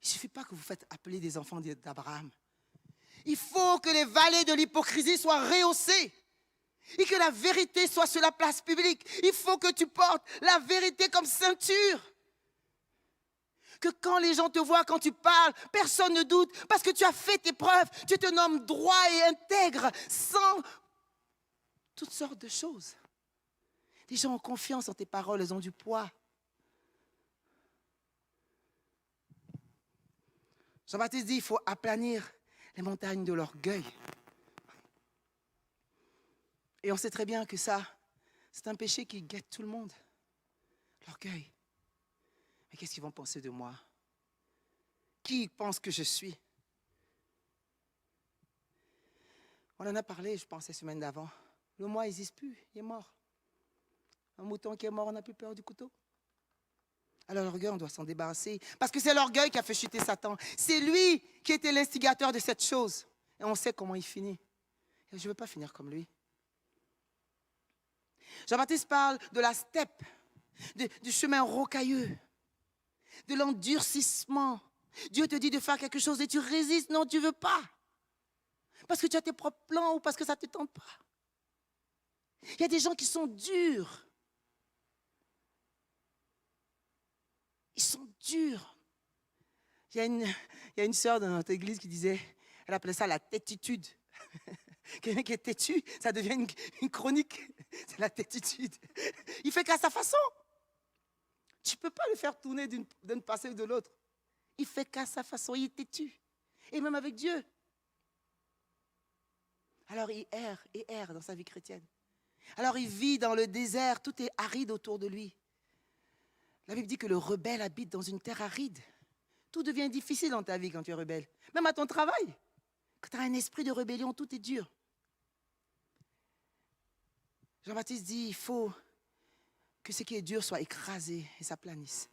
Il ne suffit pas que vous faites appeler des enfants d'Abraham. Il faut que les vallées de l'hypocrisie soient rehaussées. Et que la vérité soit sur la place publique. Il faut que tu portes la vérité comme ceinture. Que quand les gens te voient, quand tu parles, personne ne doute parce que tu as fait tes preuves. Tu te nommes droit et intègre sans toutes sortes de choses. Les gens ont confiance en tes paroles, elles ont du poids. Jean-Baptiste dit, il faut aplanir les montagnes de l'orgueil. Et on sait très bien que ça, c'est un péché qui guette tout le monde. L'orgueil. Mais qu'est-ce qu'ils vont penser de moi? Qui pense que je suis? On en a parlé, je pense, la semaine d'avant. Le moi n'existe plus, il est mort. Un mouton qui est mort, on n'a plus peur du couteau. Alors l'orgueil, on doit s'en débarrasser. Parce que c'est l'orgueil qui a fait chuter Satan. C'est lui qui était l'instigateur de cette chose. Et on sait comment il finit. Et je ne veux pas finir comme lui. Jean-Baptiste parle de la steppe, du chemin rocailleux. de l'endurcissement. Dieu te dit de faire quelque chose et tu résistes. Non, tu ne veux pas. Parce que tu as tes propres plans ou parce que ça ne te tente pas. Il y a des gens qui sont durs. Ils sont durs. Il y a une sœur dans notre église qui disait, elle appelait ça la têtitude. Quelqu'un qui est têtu, ça devient une chronique. C'est la têtitude. Il fait qu'à sa façon. Tu ne peux pas le faire tourner d'un passé ou de l'autre. Il fait qu'à sa façon, il est têtu. Et même avec Dieu. Alors il erre dans sa vie chrétienne. Alors il vit dans le désert, tout est aride autour de lui. La Bible dit que le rebelle habite dans une terre aride. Tout devient difficile dans ta vie quand tu es rebelle. Même à ton travail. Quand tu as un esprit de rébellion, tout est dur. Jean-Baptiste dit, il faut que ce qui est dur soit écrasé et s'aplanisse.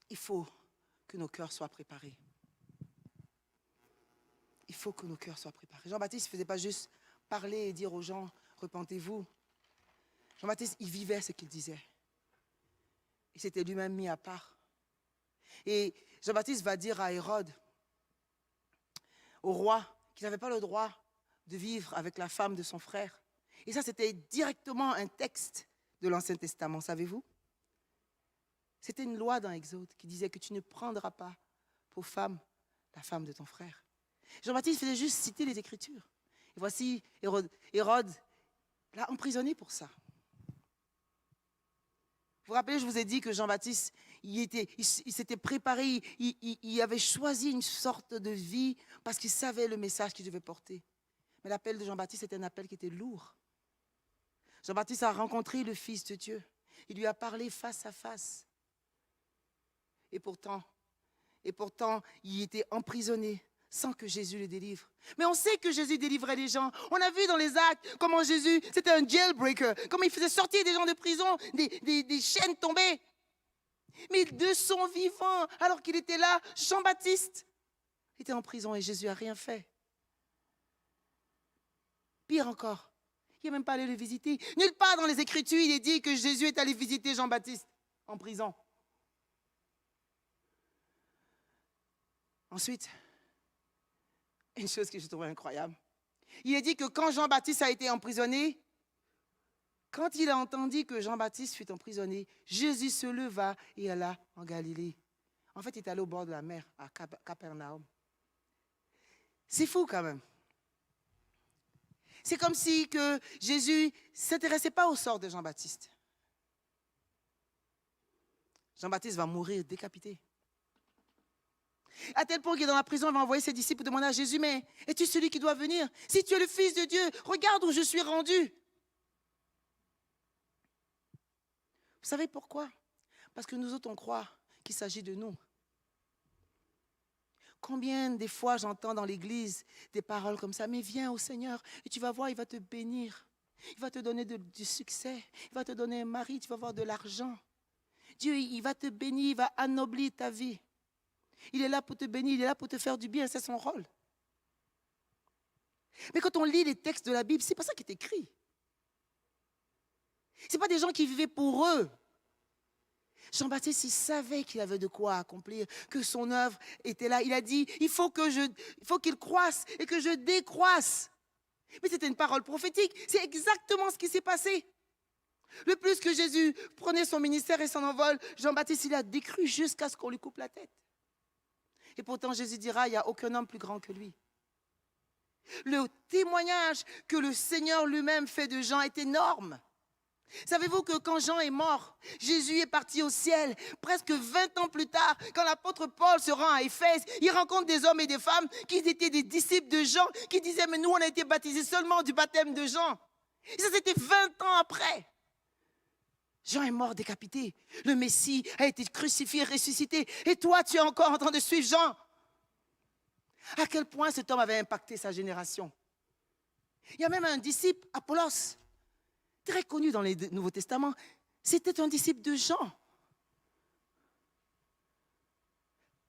Il faut que nos cœurs soient préparés. Il faut que nos cœurs soient préparés. Jean-Baptiste ne faisait pas juste parler et dire aux gens, repentez-vous. Jean-Baptiste, il vivait ce qu'il disait. Il s'était lui-même mis à part. Et Jean-Baptiste va dire à Hérode, au roi, qu'il n'avait pas le droit de vivre avec la femme de son frère. Et ça, c'était directement un texte de l'Ancien Testament, savez-vous? C'était une loi dans Exode qui disait que tu ne prendras pas pour femme la femme de ton frère. Jean-Baptiste faisait juste citer les Écritures. Et voici Hérode l'a emprisonné pour ça. Vous vous rappelez, je vous ai dit que Jean-Baptiste, il s'était préparé, il avait choisi une sorte de vie parce qu'il savait le message qu'il devait porter. Mais l'appel de Jean-Baptiste était un appel qui était lourd. Jean-Baptiste a rencontré le Fils de Dieu. Il lui a parlé face à face. Et pourtant, il était emprisonné sans que Jésus le délivre. Mais on sait que Jésus délivrait les gens. On a vu dans les actes comment Jésus, c'était un jailbreaker, comment il faisait sortir des gens de prison, des chaînes tombées. Mais de son vivant, alors qu'il était là, Jean-Baptiste était en prison et Jésus n'a rien fait. Pire encore, il n'est même pas allé le visiter. Nulle part dans les Écritures, il est dit que Jésus est allé visiter Jean-Baptiste en prison. Ensuite, une chose que je trouvais incroyable. Il est dit que quand Jean-Baptiste a été emprisonné, quand il a entendu que Jean-Baptiste fut emprisonné, Jésus se leva et alla en Galilée. En fait, il est allé au bord de la mer, à Capernaum. C'est fou quand même. C'est comme si que Jésus ne s'intéressait pas au sort de Jean-Baptiste. Jean-Baptiste va mourir décapité. À tel point qu'il est dans la prison, il va envoyer ses disciples demander à Jésus, mais es-tu celui qui doit venir? Si tu es le Fils de Dieu, regarde où je suis rendu. Vous savez pourquoi? Parce que nous autres, on croit qu'il s'agit de nous. Combien des fois j'entends dans l'église des paroles comme ça, mais viens au Seigneur et tu vas voir, il va te bénir. Il va te donner du succès. Il va te donner un mari, tu vas avoir de l'argent. Dieu, il va te bénir, il va anoblir ta vie. Il est là pour te bénir, il est là pour te faire du bien, c'est son rôle. Mais quand on lit les textes de la Bible, ce n'est pas ça qui est écrit. Ce n'est pas des gens qui vivaient pour eux. Jean-Baptiste, il savait qu'il avait de quoi accomplir, que son œuvre était là. Il a dit, il faut qu'il croisse et que je décroisse. Mais c'était une parole prophétique. C'est exactement ce qui s'est passé. Le plus que Jésus prenait son ministère et son envol, Jean-Baptiste, il a décru jusqu'à ce qu'on lui coupe la tête. Et pourtant, Jésus dira, il n'y a aucun homme plus grand que lui. Le témoignage que le Seigneur lui-même fait de Jean est énorme. Savez-vous que quand Jean est mort, Jésus est parti au ciel. Presque 20 ans plus tard, quand l'apôtre Paul se rend à Éphèse, il rencontre des hommes et des femmes qui étaient des disciples de Jean, qui disaient, mais nous, on a été baptisés seulement du baptême de Jean. Et ça, c'était 20 ans après. Jean est mort décapité. Le Messie a été crucifié, ressuscité. Et toi, tu es encore en train de suivre Jean. À quel point cet homme avait impacté sa génération. Il y a même un disciple, Apollos, très connu dans les Nouveaux Testaments. C'était un disciple de Jean.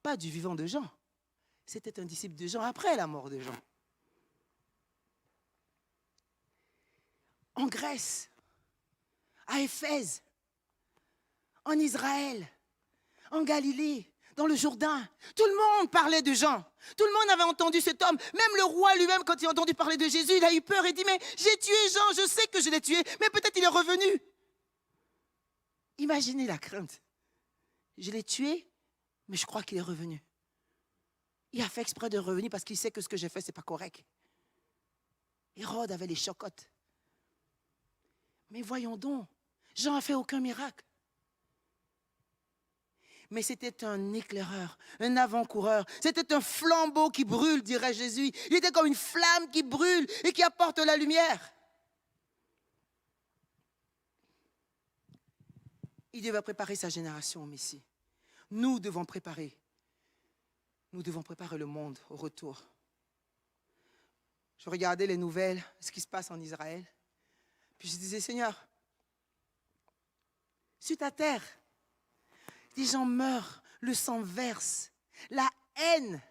Pas du vivant de Jean. C'était un disciple de Jean après la mort de Jean. En Grèce, à Éphèse, en Israël, en Galilée, dans le Jourdain. Tout le monde parlait de Jean. Tout le monde avait entendu cet homme. Même le roi lui-même, quand il a entendu parler de Jésus, il a eu peur et dit, mais j'ai tué Jean, je sais que je l'ai tué, mais peut-être il est revenu. Imaginez la crainte. Je l'ai tué, mais je crois qu'il est revenu. Il a fait exprès de revenir parce qu'il sait que ce que j'ai fait, ce n'est pas correct. Hérode avait les chocottes. Mais voyons donc, Jean n'a fait aucun miracle. Mais c'était un éclaireur, un avant-coureur. C'était un flambeau qui brûle, dirait Jésus. Il était comme une flamme qui brûle et qui apporte la lumière. Il devait préparer sa génération au Messie. Nous devons préparer le monde au retour. Je regardais les nouvelles, ce qui se passe en Israël. Puis je disais, Seigneur, sur ta terre, des gens meurent, le sang verse, la haine.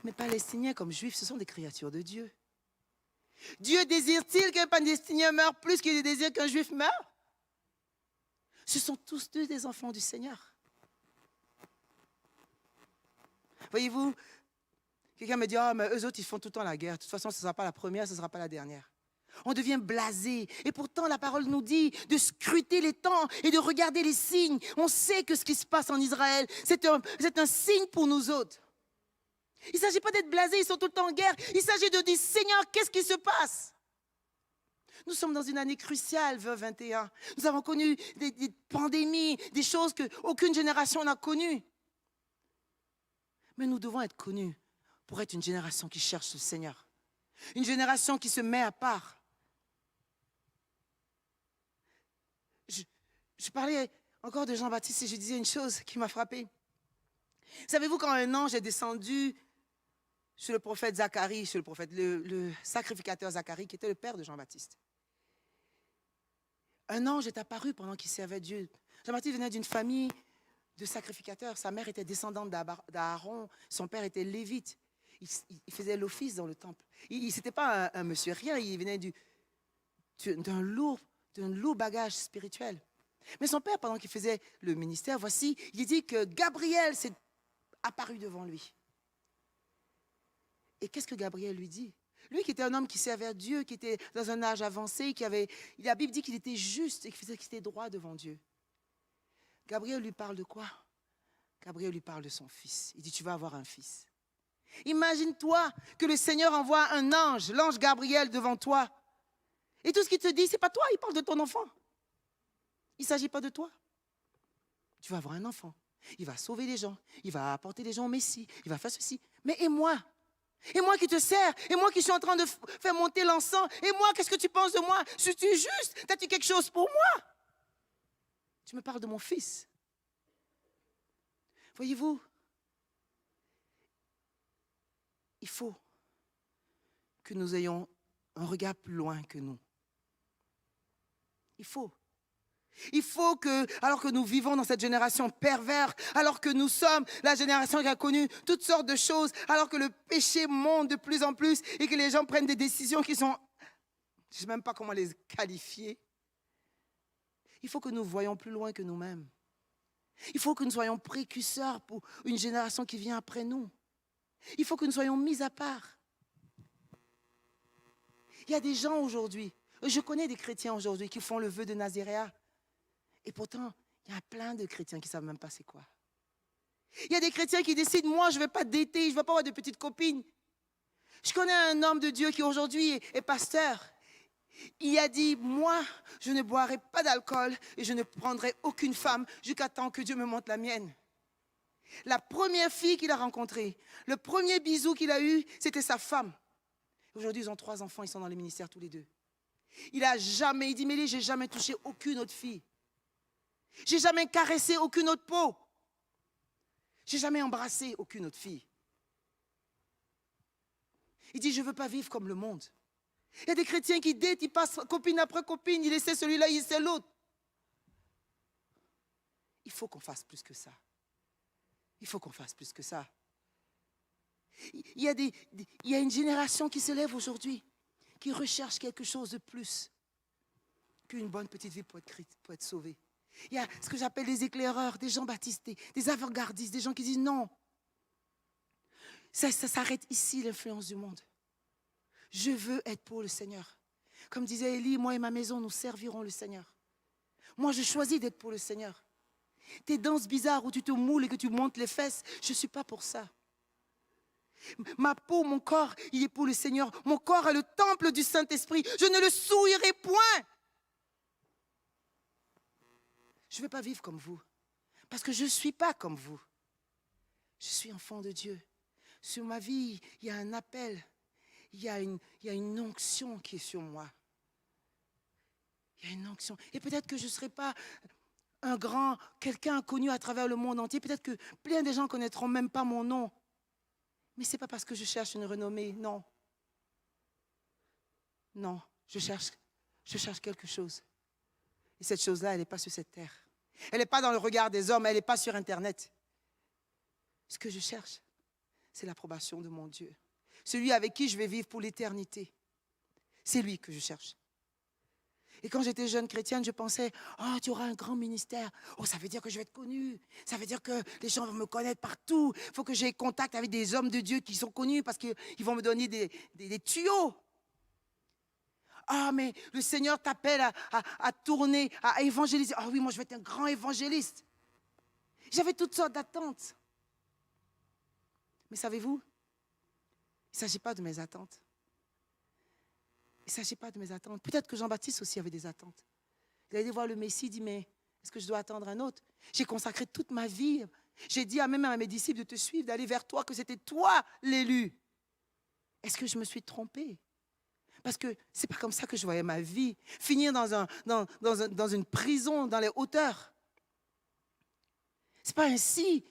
Mais Palestiniens comme Juifs, ce sont des créatures de Dieu. Dieu désire-t-il qu'un Palestinien meure plus qu'il désire qu'un Juif meure? Ce sont tous deux des enfants du Seigneur. Voyez-vous, quelqu'un me dit, ah, mais eux autres, ils font tout le temps la guerre. De toute façon, ce ne sera pas la première, ce ne sera pas la dernière. On devient blasé. Et pourtant, la parole nous dit de scruter les temps et de regarder les signes. On sait que ce qui se passe en Israël, c'est un signe pour nous autres. Il ne s'agit pas d'être blasé, ils sont tout le temps en guerre. Il s'agit de dire, Seigneur, qu'est-ce qui se passe? Nous sommes dans une année cruciale, 2021. Nous avons connu des pandémies, des choses qu'aucune génération n'a connues. Mais nous devons être connus pour être une génération qui cherche le Seigneur. Une génération qui se met à part. Je parlais encore de Jean-Baptiste et je disais une chose qui m'a frappée. Savez-vous quand un ange est descendu sur le prophète Zacharie, sur le sacrificateur Zacharie, qui était le père de Jean-Baptiste? Un ange est apparu pendant qu'il servait Dieu. Jean-Baptiste venait d'une famille de sacrificateurs. Sa mère était descendante d'Aaron, son père était lévite. Il faisait l'office dans le temple. C'était pas un monsieur rien, il venait d'un lourd bagage spirituel. Mais son père, pendant qu'il faisait le ministère, voici, il dit que Gabriel s'est apparu devant lui. Et qu'est-ce que Gabriel lui dit? Lui qui était un homme qui servait Dieu, qui était dans un âge avancé, la Bible dit qu'il était juste et qu'il était droit devant Dieu. Gabriel lui parle de quoi? Gabriel lui parle de son fils. Il dit, tu vas avoir un fils. Imagine-toi que le Seigneur envoie un ange, l'ange Gabriel devant toi. Et tout ce qu'il te dit, ce n'est pas toi, il parle de ton enfant. Il ne s'agit pas de toi. Tu vas avoir un enfant. Il va sauver les gens. Il va apporter les gens au Messie. Il va faire ceci. Mais et moi? Et moi qui te sers? Et moi qui suis en train de faire monter l'encens? Et moi, qu'est-ce que tu penses de moi? Suis-tu juste? As-tu quelque chose pour moi? Tu me parles de mon fils. Voyez-vous, il faut que nous ayons un regard plus loin que nous. Il faut que, alors que nous vivons dans cette génération perverse, alors que nous sommes la génération qui a connu toutes sortes de choses, alors que le péché monte de plus en plus et que les gens prennent des décisions qui sont, je ne sais même pas comment les qualifier, il faut que nous voyions plus loin que nous-mêmes. Il faut que nous soyons précurseurs pour une génération qui vient après nous. Il faut que nous soyons mis à part. Il y a des gens aujourd'hui, je connais des chrétiens aujourd'hui qui font le vœu de Naziréa. Et pourtant, il y a plein de chrétiens qui ne savent même pas c'est quoi. Il y a des chrétiens qui décident, moi, je ne vais pas dater, je ne vais pas avoir de petites copines. Je connais un homme de Dieu qui aujourd'hui est pasteur. Il a dit, moi, je ne boirai pas d'alcool et je ne prendrai aucune femme jusqu'à temps que Dieu me montre la mienne. La première fille qu'il a rencontrée, le premier bisou qu'il a eu, c'était sa femme. Aujourd'hui, ils ont 3 enfants, ils sont dans les ministères tous les deux. Il dit, mais j'ai jamais touché aucune autre fille. J'ai jamais caressé aucune autre peau. J'ai jamais embrassé aucune autre fille. Il dit, je ne veux pas vivre comme le monde. Il y a des chrétiens qui datent, ils passent copine après copine, ils essaient celui-là, ils essaient l'autre. Il faut qu'on fasse plus que ça. Il faut qu'on fasse plus que ça. Il y a une génération qui se lève aujourd'hui, qui recherche quelque chose de plus. qu'une bonne petite vie pour être sauvé. Il y a ce que j'appelle des éclaireurs, des gens baptisés, des avant-gardistes, des gens qui disent non. Ça s'arrête ici, l'influence du monde. Je veux être pour le Seigneur. Comme disait Élie, moi et ma maison, nous servirons le Seigneur. Moi, je choisis d'être pour le Seigneur. Tes danses bizarres où tu te moules et que tu montes les fesses, je ne suis pas pour ça. Ma peau, mon corps, il est pour le Seigneur. Mon corps est le temple du Saint-Esprit. Je ne le souillerai point. Je ne veux pas vivre comme vous. Parce que je ne suis pas comme vous. Je suis enfant de Dieu. Sur ma vie, il y a un appel. Il y a une onction qui est sur moi. Il y a une onction. Et peut-être que je ne serai pas quelqu'un connu à travers le monde entier. Peut-être que plein de gens ne connaîtront même pas mon nom. Mais ce n'est pas parce que je cherche une renommée, non. Non, je cherche quelque chose. Et cette chose-là, elle n'est pas sur cette terre. Elle n'est pas dans le regard des hommes, elle n'est pas sur Internet. Ce que je cherche, c'est l'approbation de mon Dieu. Celui avec qui je vais vivre pour l'éternité. C'est lui que je cherche. Et quand j'étais jeune chrétienne, je pensais, oh, tu auras un grand ministère. Oh, ça veut dire que je vais être connue. Ça veut dire que les gens vont me connaître partout. Il faut que j'ai contact avec des hommes de Dieu qui sont connus parce qu'ils vont me donner des tuyaux. Ah, mais le Seigneur t'appelle à tourner, à évangéliser. Ah oui, moi, je vais être un grand évangéliste. J'avais toutes sortes d'attentes. Mais savez-vous, il ne s'agit pas de mes attentes. Il ne s'agit pas de mes attentes. Peut-être que Jean-Baptiste aussi avait des attentes. Il allait voir le Messie, il dit, mais est-ce que je dois attendre un autre? J'ai consacré toute ma vie. J'ai dit même à mes disciples de te suivre, d'aller vers toi, que c'était toi l'élu. Est-ce que je me suis trompée? Parce que ce n'est pas comme ça que je voyais ma vie. Finir dans une prison, dans les hauteurs. Ce n'est pas ainsi.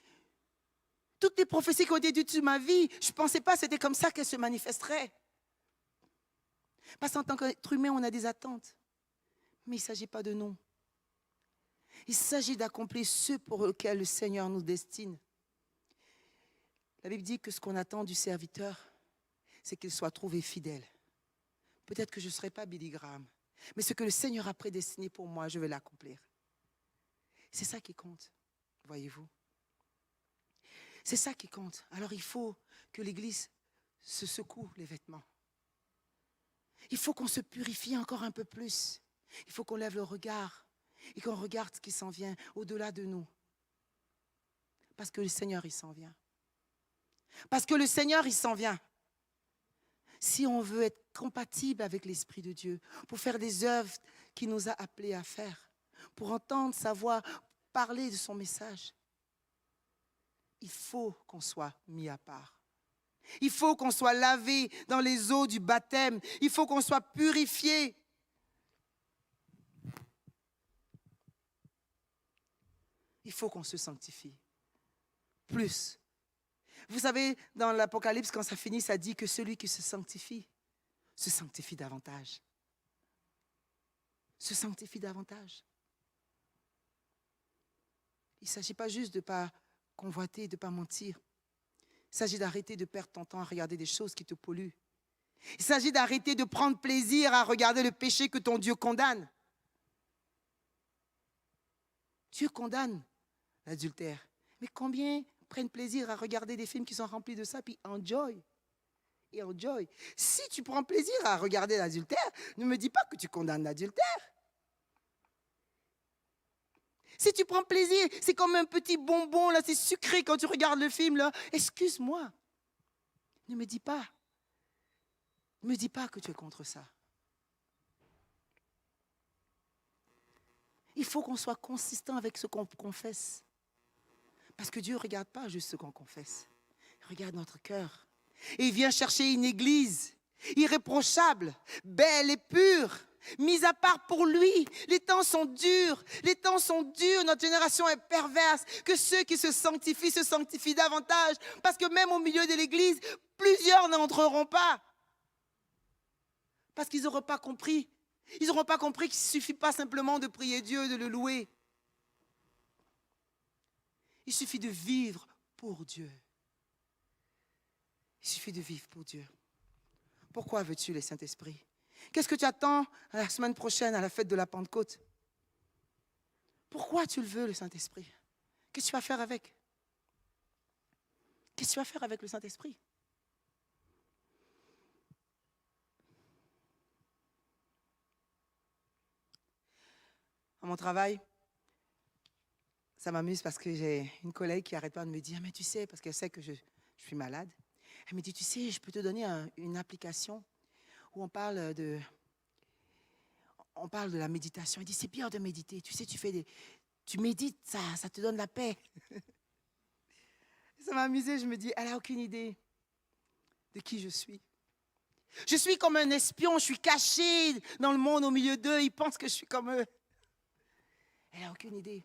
Toutes les prophéties qui ont été dites sur ma vie, je ne pensais pas que c'était comme ça qu'elles se manifesteraient. Parce qu'en tant qu'être humain, on a des attentes. Mais il ne s'agit pas de nous. Il s'agit d'accomplir ce pour lequel le Seigneur nous destine. La Bible dit que ce qu'on attend du serviteur, c'est qu'il soit trouvé fidèle. Peut-être que je ne serai pas Billy Graham, mais ce que le Seigneur a prédestiné pour moi, je vais l'accomplir. C'est ça qui compte, voyez-vous. C'est ça qui compte. Alors il faut que l'Église se secoue les vêtements. Il faut qu'on se purifie encore un peu plus. Il faut qu'on lève le regard et qu'on regarde ce qui s'en vient au-delà de nous. Parce que le Seigneur, il s'en vient. Parce que le Seigneur, il s'en vient. Si on veut être compatible avec l'Esprit de Dieu, pour faire des œuvres qu'il nous a appelés à faire, pour entendre sa voix, parler de son message, il faut qu'on soit mis à part. Il faut qu'on soit lavé dans les eaux du baptême. Il faut qu'on soit purifié. Il faut qu'on se sanctifie. Plus. Vous savez, dans l'Apocalypse, quand ça finit, ça dit que celui qui se sanctifie davantage. Se sanctifie davantage. Il ne s'agit pas juste de ne pas convoiter, de ne pas mentir. Il s'agit d'arrêter de perdre ton temps à regarder des choses qui te polluent. Il s'agit d'arrêter de prendre plaisir à regarder le péché que ton Dieu condamne. Dieu condamne l'adultère. Mais combien prennent plaisir à regarder des films qui sont remplis de ça, puis enjoy. Et enjoy. Si tu prends plaisir à regarder l'adultère, ne me dis pas que tu condamnes l'adultère. Si tu prends plaisir, c'est comme un petit bonbon, là, c'est sucré quand tu regardes le film, là. Excuse-moi. Ne me dis pas. Ne me dis pas que tu es contre ça. Il faut qu'on soit consistant avec ce qu'on confesse. Parce que Dieu ne regarde pas juste ce qu'on confesse. Il regarde notre cœur. Et il vient chercher une église irréprochable, belle et pure, mise à part pour lui. Les temps sont durs. Les temps sont durs. Notre génération est perverse. Que ceux qui se sanctifient davantage. Parce que même au milieu de l'église, plusieurs n'entreront pas. Parce qu'ils n'auront pas compris. Ils n'auront pas compris qu'il ne suffit pas simplement de prier Dieu, de le louer. Il suffit de vivre pour Dieu. Il suffit de vivre pour Dieu. Pourquoi veux-tu le Saint-Esprit? Qu'est-ce que tu attends la semaine prochaine à la fête de la Pentecôte? Pourquoi tu le veux, le Saint-Esprit? Qu'est-ce que tu vas faire avec? Qu'est-ce que tu vas faire avec le Saint-Esprit? À mon travail, ça m'amuse parce que j'ai une collègue qui n'arrête pas de me dire, mais tu sais, parce qu'elle sait que je suis malade, elle me dit, tu sais, je peux te donner une application où on parle de la méditation. Elle dit, c'est bien de méditer. Tu sais, tu médites, ça te donne la paix. Ça m'a amusé, je me dis, elle n'a aucune idée de qui je suis. Je suis comme un espion, je suis caché dans le monde au milieu d'eux, ils pensent que je suis comme eux. Elle n'a aucune idée.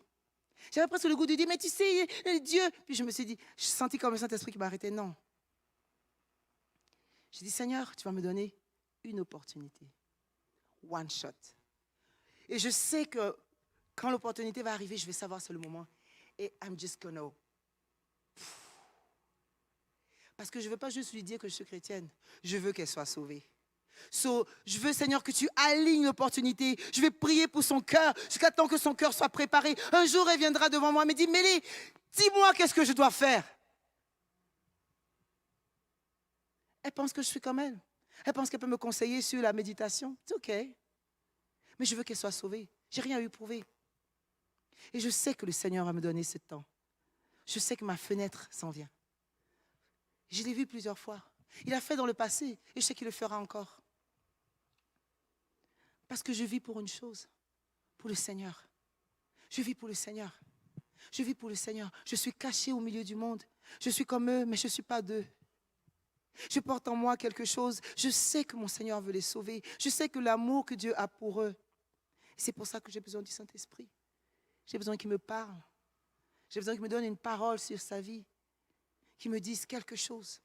J'avais presque le goût de dire, mais tu sais, Dieu. Puis je me suis dit, je sentis comme le Saint-Esprit qui m'arrêtait. Non. J'ai dit, Seigneur, tu vas me donner une opportunité. One shot. Et je sais que quand l'opportunité va arriver, je vais savoir c'est le moment. Et I'm just gonna. Parce que je ne veux pas juste lui dire que je suis chrétienne. Je veux qu'elle soit sauvée. Je veux, Seigneur, que tu alignes l'opportunité. Je vais prier pour son cœur jusqu'à temps que son cœur soit préparé. Un jour, elle viendra devant moi et me dit, Mélie, dis-moi qu'est-ce que je dois faire. Elle pense que je suis comme elle. Elle pense qu'elle peut me conseiller sur la méditation. C'est OK. Mais je veux qu'elle soit sauvée. Je n'ai rien à lui prouver. Et je sais que le Seigneur va me donner ce temps. Je sais que ma fenêtre s'en vient. Je l'ai vu plusieurs fois. Il a fait dans le passé et je sais qu'il le fera encore. Parce que je vis pour une chose, pour le Seigneur. Je vis pour le Seigneur. Je vis pour le Seigneur. Je suis caché au milieu du monde. Je suis comme eux, mais je ne suis pas d'eux. Je porte en moi quelque chose. Je sais que mon Seigneur veut les sauver. Je sais que l'amour que Dieu a pour eux. C'est pour ça que j'ai besoin du Saint-Esprit. J'ai besoin qu'il me parle. J'ai besoin qu'il me donne une parole sur sa vie. Qu'il me dise quelque chose.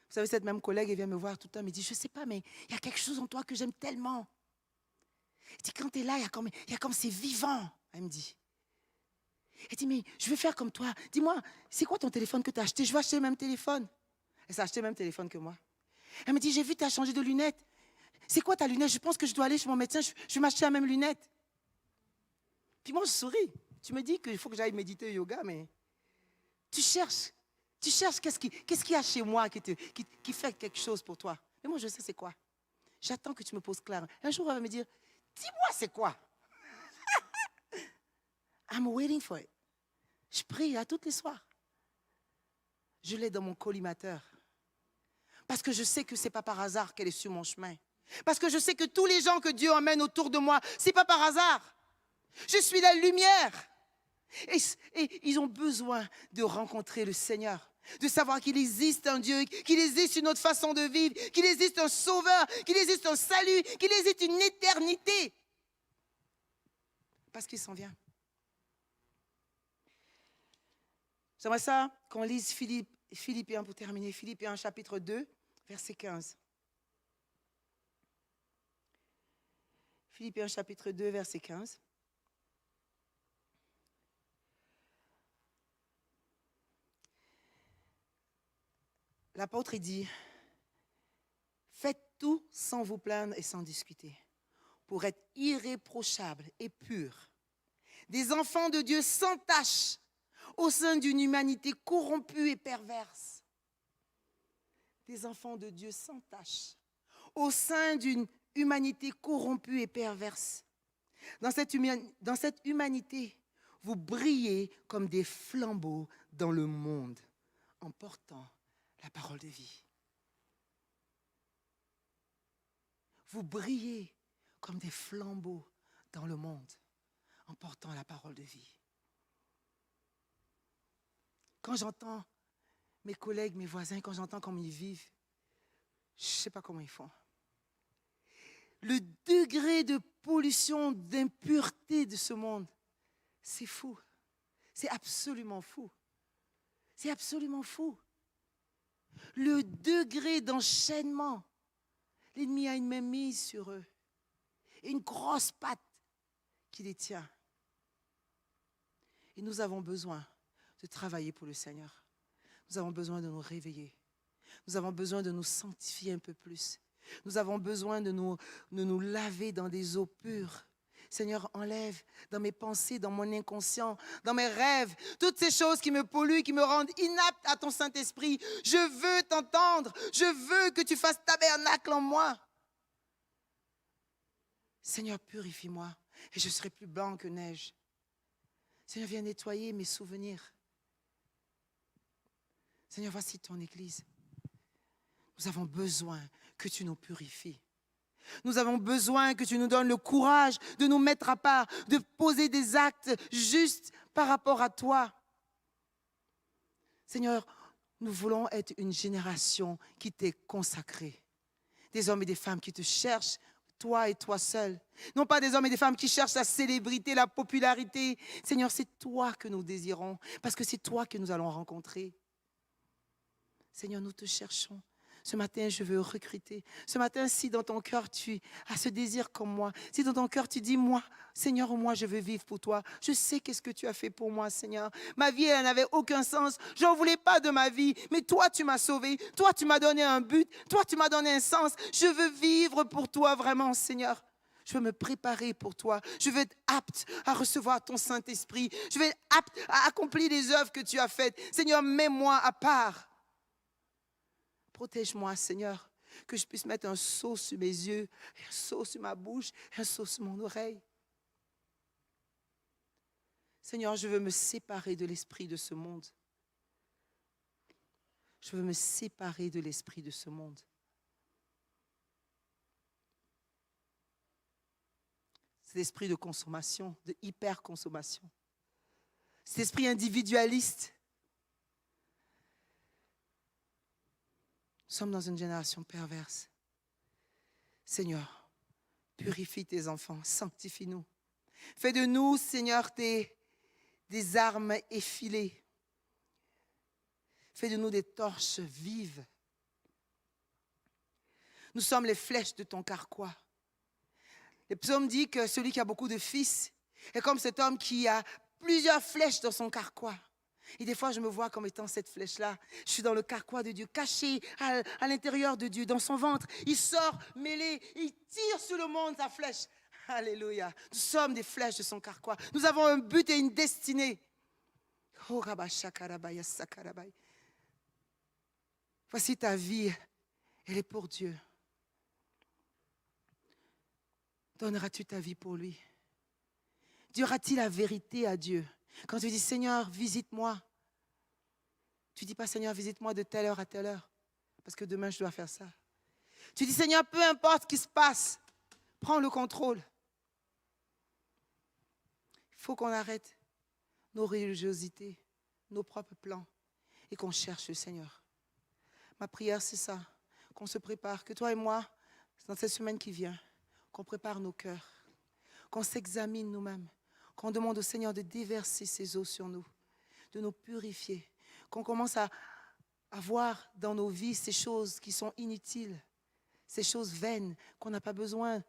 Vous savez, cette même collègue, elle vient me voir tout le temps, elle me dit, je ne sais pas, mais il y a quelque chose en toi que j'aime tellement. Elle dit, quand tu es là, il y a comme c'est vivant, elle me dit. Elle dit, mais je veux faire comme toi. Dis-moi, c'est quoi ton téléphone que tu as acheté? Je veux acheter le même téléphone. Elle s'est acheté le même téléphone que moi. Elle me dit, j'ai vu que tu as changé de lunettes. C'est quoi ta lunette? Je pense que je dois aller chez mon médecin, je vais m'acheter la même lunette. Puis moi, je souris. Tu me dis qu'il faut que j'aille méditer au yoga, mais tu cherches qu'est-ce qu'il y a chez moi qui fait quelque chose pour toi. Mais moi, je sais c'est quoi. J'attends que tu me poses clair. Un jour, elle va me dire, dis-moi c'est quoi. I'm waiting for it. Je prie à toutes les soirs. Je l'ai dans mon collimateur. Parce que je sais que ce n'est pas par hasard qu'elle est sur mon chemin. Parce que je sais que tous les gens que Dieu emmène autour de moi, ce n'est pas par hasard. Je suis la lumière. Et ils ont besoin de rencontrer le Seigneur. De savoir qu'il existe un Dieu, qu'il existe une autre façon de vivre, qu'il existe un sauveur, qu'il existe un salut, qu'il existe une éternité. Parce qu'il s'en vient. J'aimerais ça qu'on lise Philippiens pour terminer. Philippiens chapitre 2, verset 15. Philippiens chapitre 2, verset 15. L'apôtre dit, faites tout sans vous plaindre et sans discuter, pour être irréprochables et purs, des enfants de Dieu sans tache, au sein d'une humanité corrompue et perverse. Des enfants de Dieu sans tache, au sein d'une humanité corrompue et perverse. Dans cette humanité, vous brillez comme des flambeaux dans le monde, en portant la parole de vie. Vous brillez comme des flambeaux dans le monde, en portant la parole de vie. Quand j'entends mes collègues, mes voisins, quand j'entends comment ils vivent, je ne sais pas comment ils font. Le degré de pollution, d'impureté de ce monde, c'est fou. C'est absolument fou. C'est absolument fou. Le degré d'enchaînement, l'ennemi a une main mise sur eux. Et une grosse patte qui les tient. Et nous avons besoin de travailler pour le Seigneur. Nous avons besoin de nous réveiller. Nous avons besoin de nous sanctifier un peu plus. Nous avons besoin de nous laver dans des eaux pures. Seigneur, enlève dans mes pensées, dans mon inconscient, dans mes rêves, toutes ces choses qui me polluent, qui me rendent inapte à ton Saint-Esprit. Je veux t'entendre. Je veux que tu fasses tabernacle en moi. Seigneur, purifie-moi et je serai plus blanc que neige. Seigneur, viens nettoyer mes souvenirs. Seigneur, voici ton Église. Nous avons besoin que tu nous purifies. Nous avons besoin que tu nous donnes le courage de nous mettre à part, de poser des actes justes par rapport à toi. Seigneur, nous voulons être une génération qui t'est consacrée. Des hommes et des femmes qui te cherchent, toi et toi seul. Non pas des hommes et des femmes qui cherchent la célébrité, la popularité. Seigneur, c'est toi que nous désirons, parce que c'est toi que nous allons rencontrer. Seigneur, nous te cherchons. Ce matin, je veux recruter. Ce matin, si dans ton cœur, tu as ce désir comme moi, si dans ton cœur, tu dis, moi, Seigneur, moi, je veux vivre pour toi. Je sais qu'est-ce que tu as fait pour moi, Seigneur. Ma vie, elle n'avait aucun sens. Je n'en voulais pas de ma vie. Mais toi, tu m'as sauvé. Toi, tu m'as donné un but. Toi, tu m'as donné un sens. Je veux vivre pour toi vraiment, Seigneur. Je veux me préparer pour toi. Je veux être apte à recevoir ton Saint-Esprit. Je veux être apte à accomplir les œuvres que tu as faites. Seigneur, mets-moi à part. Protège-moi, Seigneur, que je puisse mettre un sceau sur mes yeux, un sceau sur ma bouche, un sceau sur mon oreille. Seigneur, je veux me séparer de l'esprit de ce monde. Je veux me séparer de l'esprit de ce monde. Cet esprit de consommation, de hyper-consommation. Cet esprit individualiste. Nous sommes dans une génération perverse. Seigneur, purifie tes enfants, sanctifie-nous. Fais de nous, Seigneur, des armes effilées. Fais de nous des torches vives. Nous sommes les flèches de ton carquois. Le psaume dit que celui qui a beaucoup de fils est comme cet homme qui a plusieurs flèches dans son carquois. Et des fois, je me vois comme étant cette flèche-là. Je suis dans le carquois de Dieu, caché à l'intérieur de Dieu, dans son ventre. Il sort mêlé, il tire sur le monde sa flèche. Alléluia. Nous sommes des flèches de son carquois. Nous avons un but et une destinée. Oh, voici ta vie, elle est pour Dieu. Donneras-tu ta vie pour lui? Diras-tu la vérité à Dieu? Quand tu dis, Seigneur, visite-moi, tu ne dis pas, Seigneur, visite-moi de telle heure à telle heure, parce que demain, je dois faire ça. Tu dis, Seigneur, peu importe ce qui se passe, prends le contrôle. Il faut qu'on arrête nos religiosités, nos propres plans, et qu'on cherche le Seigneur. Ma prière, c'est ça, qu'on se prépare, que toi et moi, dans cette semaine qui vient, qu'on prépare nos cœurs, qu'on s'examine nous-mêmes, qu'on demande au Seigneur de déverser ses eaux sur nous, de nous purifier, qu'on commence à voir dans nos vies ces choses qui sont inutiles, ces choses vaines qu'on n'a pas besoin.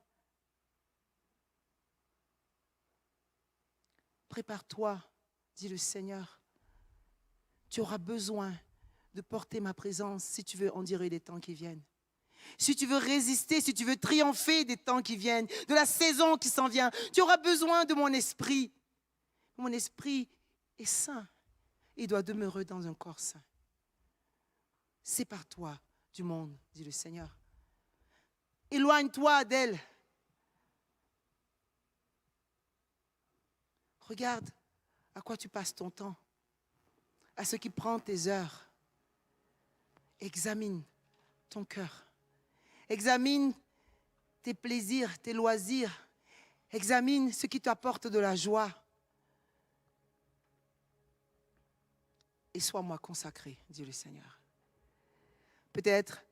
Prépare-toi, dit le Seigneur. Tu auras besoin de porter ma présence si tu veux endurer les temps qui viennent. Si tu veux résister, si tu veux triompher des temps qui viennent, de la saison qui s'en vient, tu auras besoin de mon esprit. Mon esprit est saint. Il doit demeurer dans un corps saint. Sépare-toi du monde, dit le Seigneur. Éloigne-toi d'elle. Regarde à quoi tu passes ton temps, à ce qui prend tes heures. Examine ton cœur. Examine tes plaisirs, tes loisirs. Examine ce qui t'apporte de la joie. Et sois-moi consacré, dit le Seigneur. Peut-être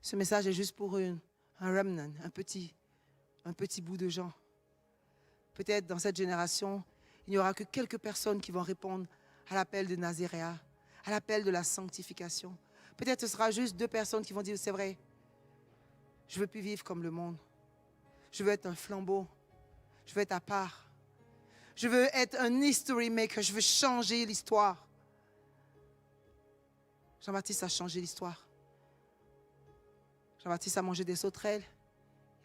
ce message est juste pour un remnant, un petit bout de gens. Peut-être dans cette génération, il n'y aura que quelques personnes qui vont répondre à l'appel de Naziréa, à l'appel de la sanctification. Peut-être ce sera juste 2 personnes qui vont dire, c'est vrai, je ne veux plus vivre comme le monde. Je veux être un flambeau. Je veux être à part. Je veux être un history maker. Je veux changer l'histoire. Jean-Baptiste a changé l'histoire. Jean-Baptiste a mangé des sauterelles,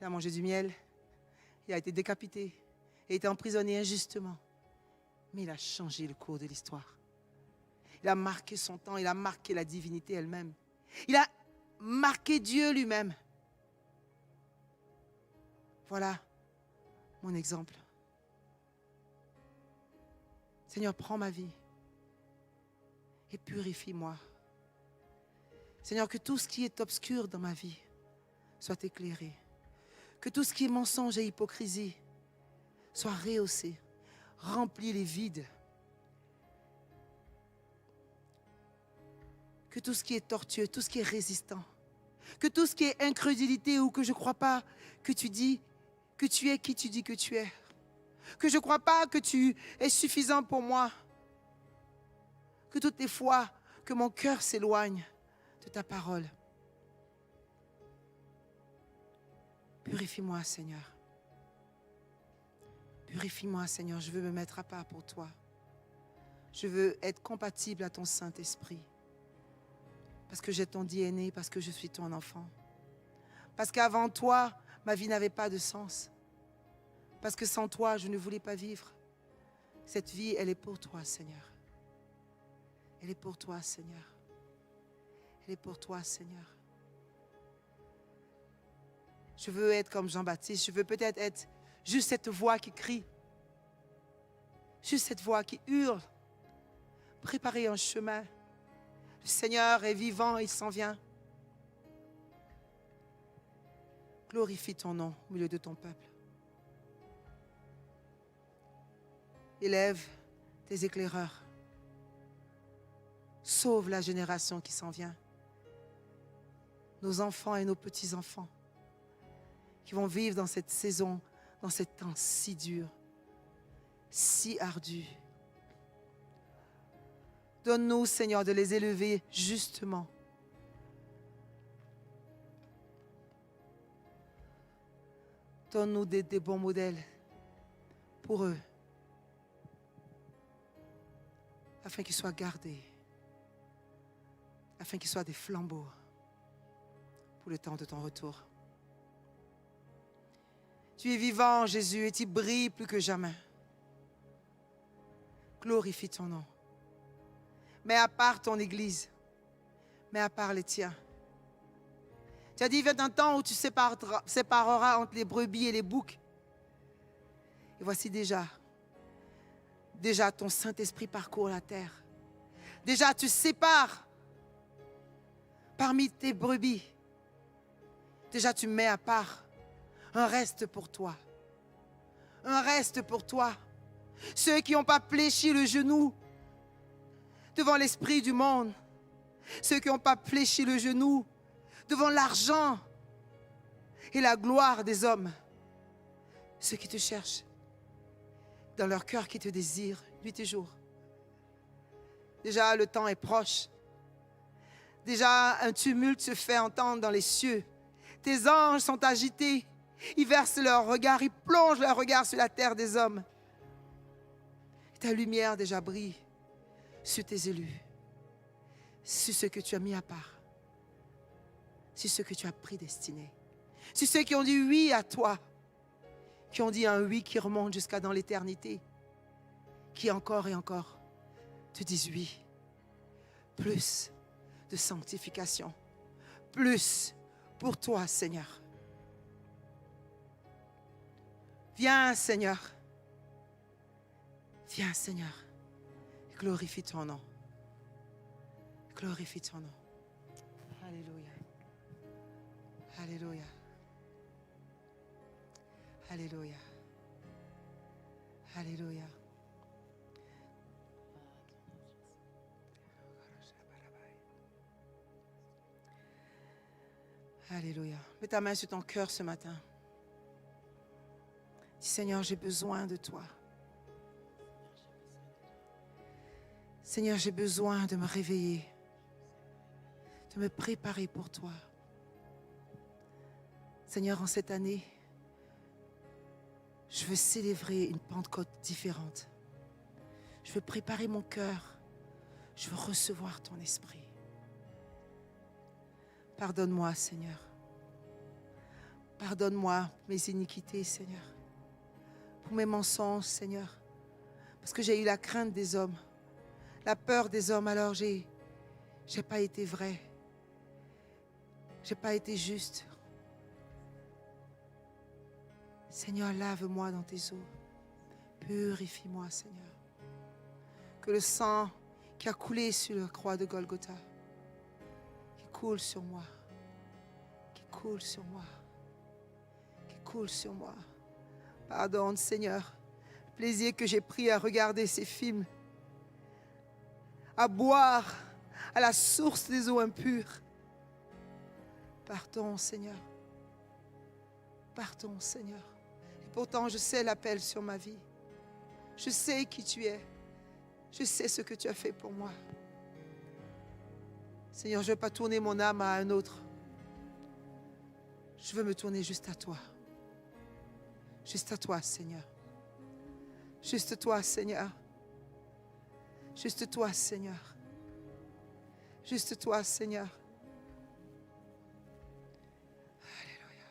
il a mangé du miel, il a été décapité, il a été emprisonné injustement. Mais il a changé le cours de l'histoire. Il a marqué son temps, il a marqué la divinité elle-même. Il a marqué Dieu lui-même. Voilà mon exemple. Seigneur, prends ma vie et purifie-moi. Seigneur, que tout ce qui est obscur dans ma vie soit éclairé. Que tout ce qui est mensonge et hypocrisie soit rehaussé. Remplis les vides. Que tout ce qui est tortueux, tout ce qui est résistant, que tout ce qui est incrédulité ou que je ne crois pas que tu dis que tu es qui tu dis que tu es, que je ne crois pas que tu es suffisant pour moi, que toutes les fois que mon cœur s'éloigne de ta parole. Purifie-moi, Seigneur. Purifie-moi, Seigneur. Je veux me mettre à part pour toi. Je veux être compatible à ton Saint-Esprit. Parce que j'ai ton DNA, parce que je suis ton enfant. Parce qu'avant toi, ma vie n'avait pas de sens. Parce que sans toi, je ne voulais pas vivre. Cette vie, elle est pour toi, Seigneur. Elle est pour toi, Seigneur. Elle est pour toi, Seigneur. Je veux être comme Jean-Baptiste. Je veux peut-être être juste cette voix qui crie. Juste cette voix qui hurle. Préparer un chemin. Le Seigneur est vivant, il s'en vient. Glorifie ton nom au milieu de ton peuple. Élève tes éclaireurs. Sauve la génération qui s'en vient. Nos enfants et nos petits-enfants qui vont vivre dans cette saison, dans ce temps si dur, si ardu. Donne-nous, Seigneur, de les élever justement. Donne-nous des bons modèles pour eux, afin qu'ils soient gardés, afin qu'ils soient des flambeaux pour le temps de ton retour. Tu es vivant, Jésus, et tu brilles plus que jamais. Glorifie ton nom. Mets à part ton Église. Mets à part les tiens. Tu as dit, il y a un temps où tu sépareras entre les brebis et les boucs. Et voici déjà ton Saint-Esprit parcourt la terre. Déjà, tu sépares parmi tes brebis. Déjà, tu mets à part un reste pour toi. Un reste pour toi. Ceux qui n'ont pas fléchi le genou devant l'esprit du monde. Ceux qui n'ont pas fléchi le genou devant l'argent et la gloire des hommes. Ceux qui te cherchent dans leur cœur, qui te désirent nuit et jour. Déjà, le temps est proche. Déjà, un tumulte se fait entendre dans les cieux. Tes anges sont agités. Ils versent leur regard, ils plongent leur regard sur la terre des hommes. Et ta lumière déjà brille sur tes élus, sur ceux que tu as mis à part, sur ceux que tu as prédestinés, sur ceux qui ont dit oui à toi, qui ont dit un oui qui remonte jusqu'à dans l'éternité, qui encore et encore te disent oui. Plus de sanctification, plus pour toi, Seigneur. Viens, Seigneur. Viens, Seigneur. Glorifie ton nom. Glorifie ton nom. Alléluia. Alléluia. Alléluia. Alléluia. Alléluia. Mets ta main sur ton cœur ce matin. Dis, Seigneur, j'ai besoin de toi. Seigneur, j'ai besoin de me réveiller, de me préparer pour toi. Seigneur, en cette année, je veux célébrer une Pentecôte différente. Je veux préparer mon cœur. Je veux recevoir ton esprit. Pardonne-moi, Seigneur. Pardonne-moi mes iniquités, Seigneur. Pour mes mensonges, Seigneur. Parce que j'ai eu la crainte des hommes, la peur des hommes, alors j'ai pas été vrai. J'ai pas été juste. Seigneur, lave-moi dans tes eaux. Purifie-moi, Seigneur. Que le sang qui a coulé sur la croix de Golgotha, qui coule sur moi, qui coule sur moi, qui coule sur moi. Pardonne, Seigneur, le plaisir que j'ai pris à regarder ces films, à boire à la source des eaux impures. Pardon, Seigneur. Pardon, Seigneur. Et pourtant, je sais l'appel sur ma vie. Je sais qui tu es. Je sais ce que tu as fait pour moi. Seigneur, je ne veux pas tourner mon âme à un autre. Je veux me tourner juste à toi. Juste à toi, Seigneur. Juste toi, Seigneur. Juste toi, Seigneur. Juste toi, Seigneur. Alléluia.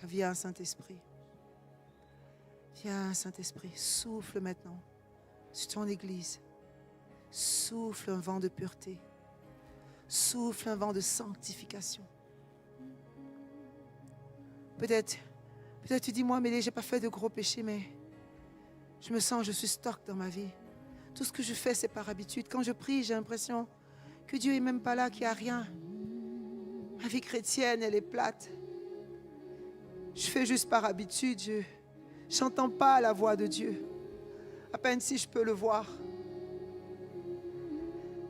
Viens, Saint-Esprit. Viens, Saint-Esprit. Souffle maintenant sur ton Église. Souffle un vent de pureté. Souffle un vent de sanctification. Peut-être tu dis, moi, Mélie, je n'ai pas fait de gros péchés, mais je suis stock dans ma vie. Tout ce que je fais, c'est par habitude. Quand je prie, j'ai l'impression que Dieu n'est même pas là, qu'il n'y a rien. Ma vie chrétienne, elle est plate. Je fais juste par habitude. Je n'entends pas la voix de Dieu. À peine si je peux le voir.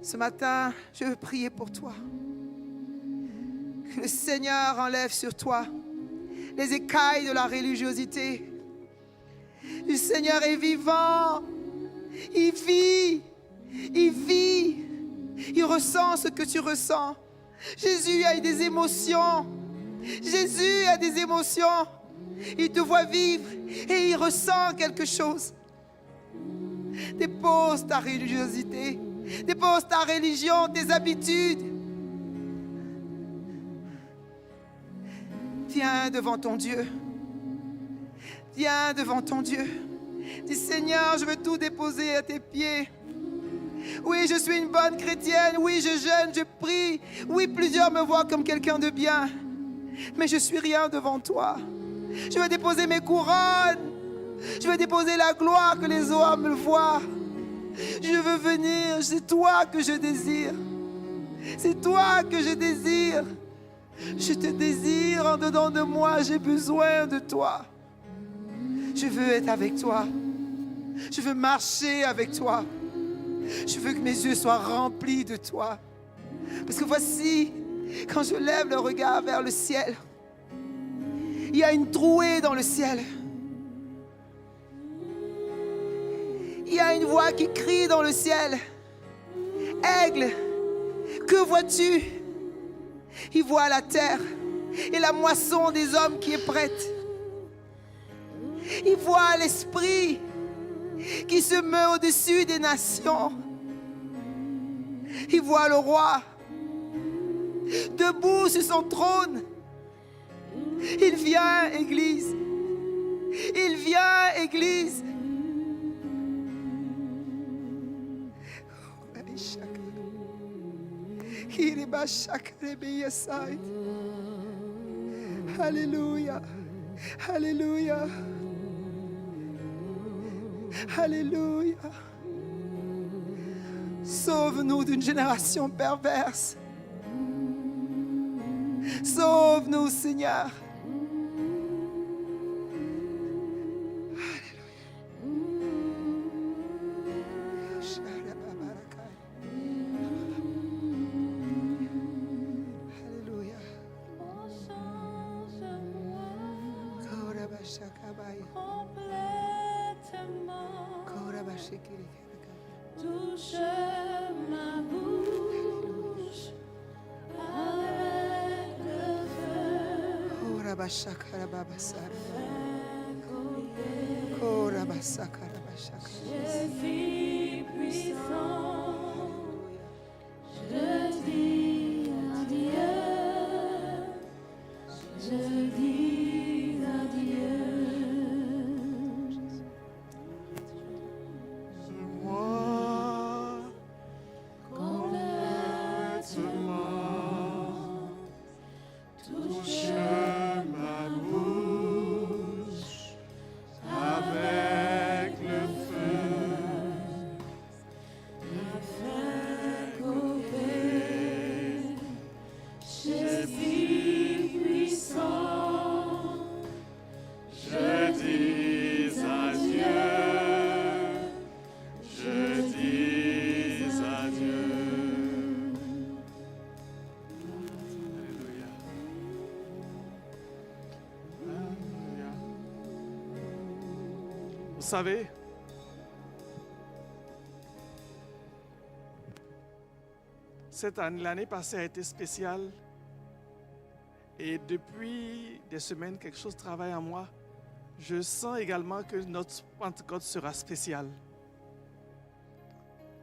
Ce matin, je veux prier pour toi. Que le Seigneur enlève sur toi les écailles de la religiosité. Le Seigneur est vivant. Il vit. Il vit. Il ressent ce que tu ressens. Jésus a des émotions. Jésus a des émotions. Il te voit vivre et il ressent quelque chose. Dépose ta religiosité. Dépose ta religion, tes habitudes. Viens devant ton Dieu. Viens devant ton Dieu. Dis, Seigneur, je veux tout déposer à tes pieds. Oui, je suis une bonne chrétienne. Oui, je jeûne, je prie. Oui, plusieurs me voient comme quelqu'un de bien. Mais je suis rien devant toi. Je veux déposer mes couronnes. Je veux déposer la gloire que les hommes me voient. Je veux venir. C'est toi que je désire. C'est toi que je désire. Je te désire en dedans de moi. J'ai besoin de toi. Je veux être avec toi. Je veux marcher avec toi. Je veux que mes yeux soient remplis de toi. Parce que voici, quand je lève le regard vers le ciel, il y a une trouée dans le ciel. Il y a une voix qui crie dans le ciel. Aigle, que vois-tu? Il voit la terre et la moisson des hommes qui est prête. Il voit l'Esprit qui se meut au-dessus des nations. Il voit le roi debout sur son trône. Il vient, Église. Il vient, Église. Alléluia. Alléluia. Alléluia. Sauve-nous d'une génération perverse. Sauve-nous, Seigneur. Alléluia. Touche ma bouche avec le feu. J'ai vie puissante savez, l'année passée a été spéciale. Et depuis des semaines, quelque chose travaille en moi. Je sens également que notre Pentecôte sera spéciale.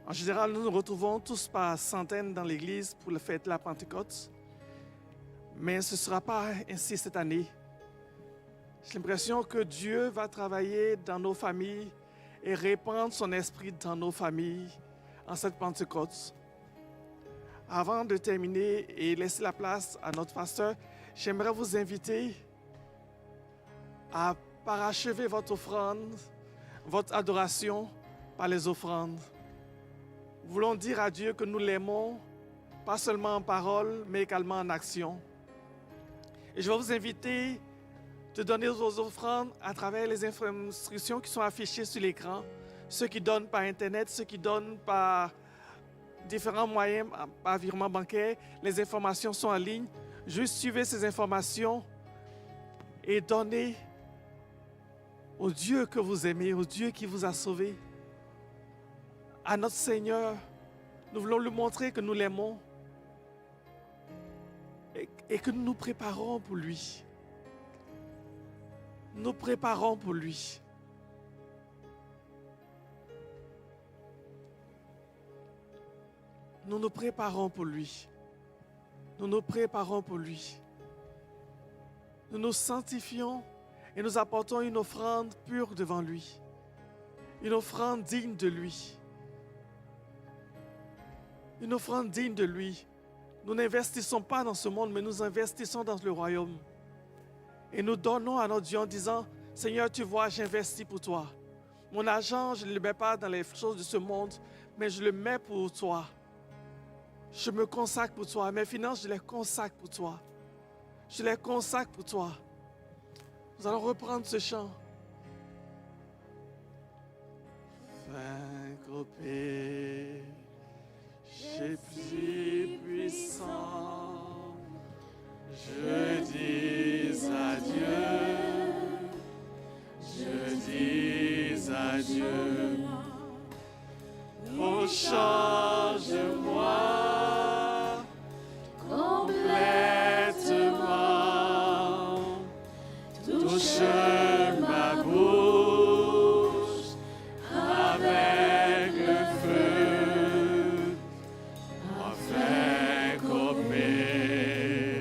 En général, nous nous retrouvons tous par centaines dans l'église pour le fête de la Pentecôte. Mais ce ne sera pas ainsi cette année. J'ai l'impression que Dieu va travailler dans nos familles et répandre son esprit dans nos familles en cette Pentecôte. Avant de terminer et laisser la place à notre pasteur, j'aimerais vous inviter à parachever votre offrande, votre adoration par les offrandes. Nous voulons dire à Dieu que nous l'aimons, pas seulement en parole, mais également en action. Et je vais vous inviter de donner vos offrandes à travers les instructions qui sont affichées sur l'écran. Ceux qui donnent par Internet, ceux qui donnent par différents moyens, par virement bancaire. Les informations sont en ligne. Juste suivez ces informations et donnez au Dieu que vous aimez, au Dieu qui vous a sauvé, à notre Seigneur. Nous voulons lui montrer que nous l'aimons et que nous nous préparons pour lui. Nous préparons pour lui. Nous nous préparons pour lui. Nous nous préparons pour lui. Nous nous sanctifions et nous apportons une offrande pure devant lui. Une offrande digne de lui. Une offrande digne de lui. Nous n'investissons pas dans ce monde, mais nous investissons dans le royaume. Et nous donnons à notre Dieu en disant, Seigneur, tu vois, j'investis pour toi. Mon argent, je ne le mets pas dans les choses de ce monde, mais je le mets pour toi. Je me consacre pour toi. Mes finances, je les consacre pour toi. Je les consacre pour toi. Nous allons reprendre ce chant. Vaincre au péché plus puissant, je dis adieu, je dis adieu. Oh, change-moi complètement, touche ma bouche avec le feu, afin qu'au péché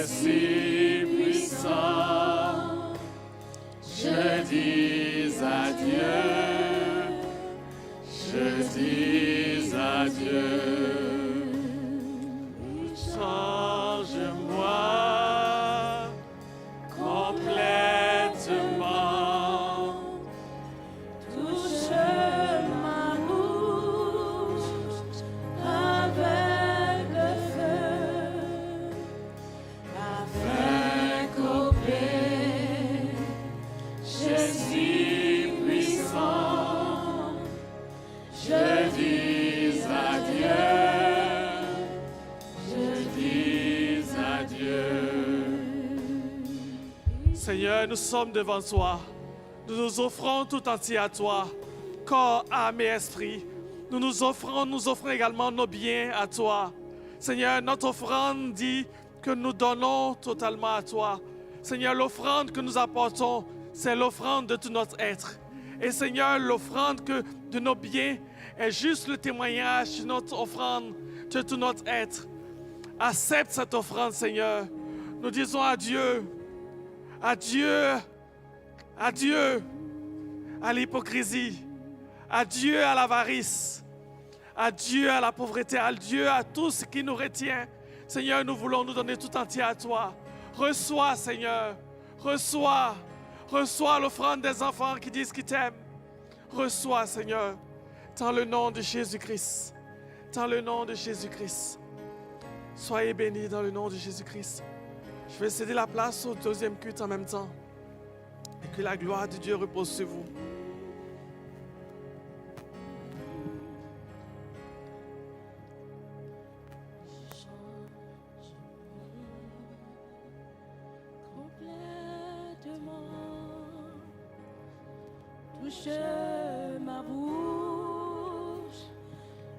si puissant, je dis adieu. Je dis adieu, change-moi complètement, touche ma bouche avec le feu, afin qu'au péché si puissant, je dis adieu, je dis adieu. Seigneur, nous sommes devant toi. Nous nous offrons tout entier à toi, corps, âme et esprit. Nous offrons également nos biens à toi. Seigneur, notre offrande dit que nous donnons totalement à toi. Seigneur, l'offrande que nous apportons, c'est l'offrande de tout notre être. Et Seigneur, l'offrande de nos biens est juste le témoignage de notre offrande, de tout notre être. Accepte cette offrande, Seigneur. Nous disons adieu, adieu, adieu à l'hypocrisie, adieu à l'avarice, adieu à la pauvreté, adieu à tout ce qui nous retient. Seigneur, nous voulons nous donner tout entier à toi. Reçois, Seigneur, reçois l'offrande des enfants qui disent qu'ils t'aiment. Reçois, Seigneur, dans le nom de Jésus-Christ, dans le nom de Jésus-Christ. Soyez bénis dans le nom de Jésus-Christ. Je vais céder la place au deuxième culte en même temps. Et que la gloire de Dieu repose sur vous. Complètement, Je ma bouche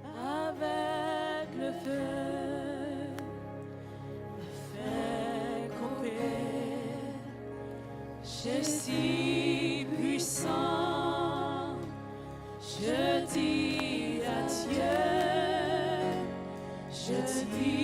avec le feu me fait couper. Je suis puissant, je dis à Dieu, je dis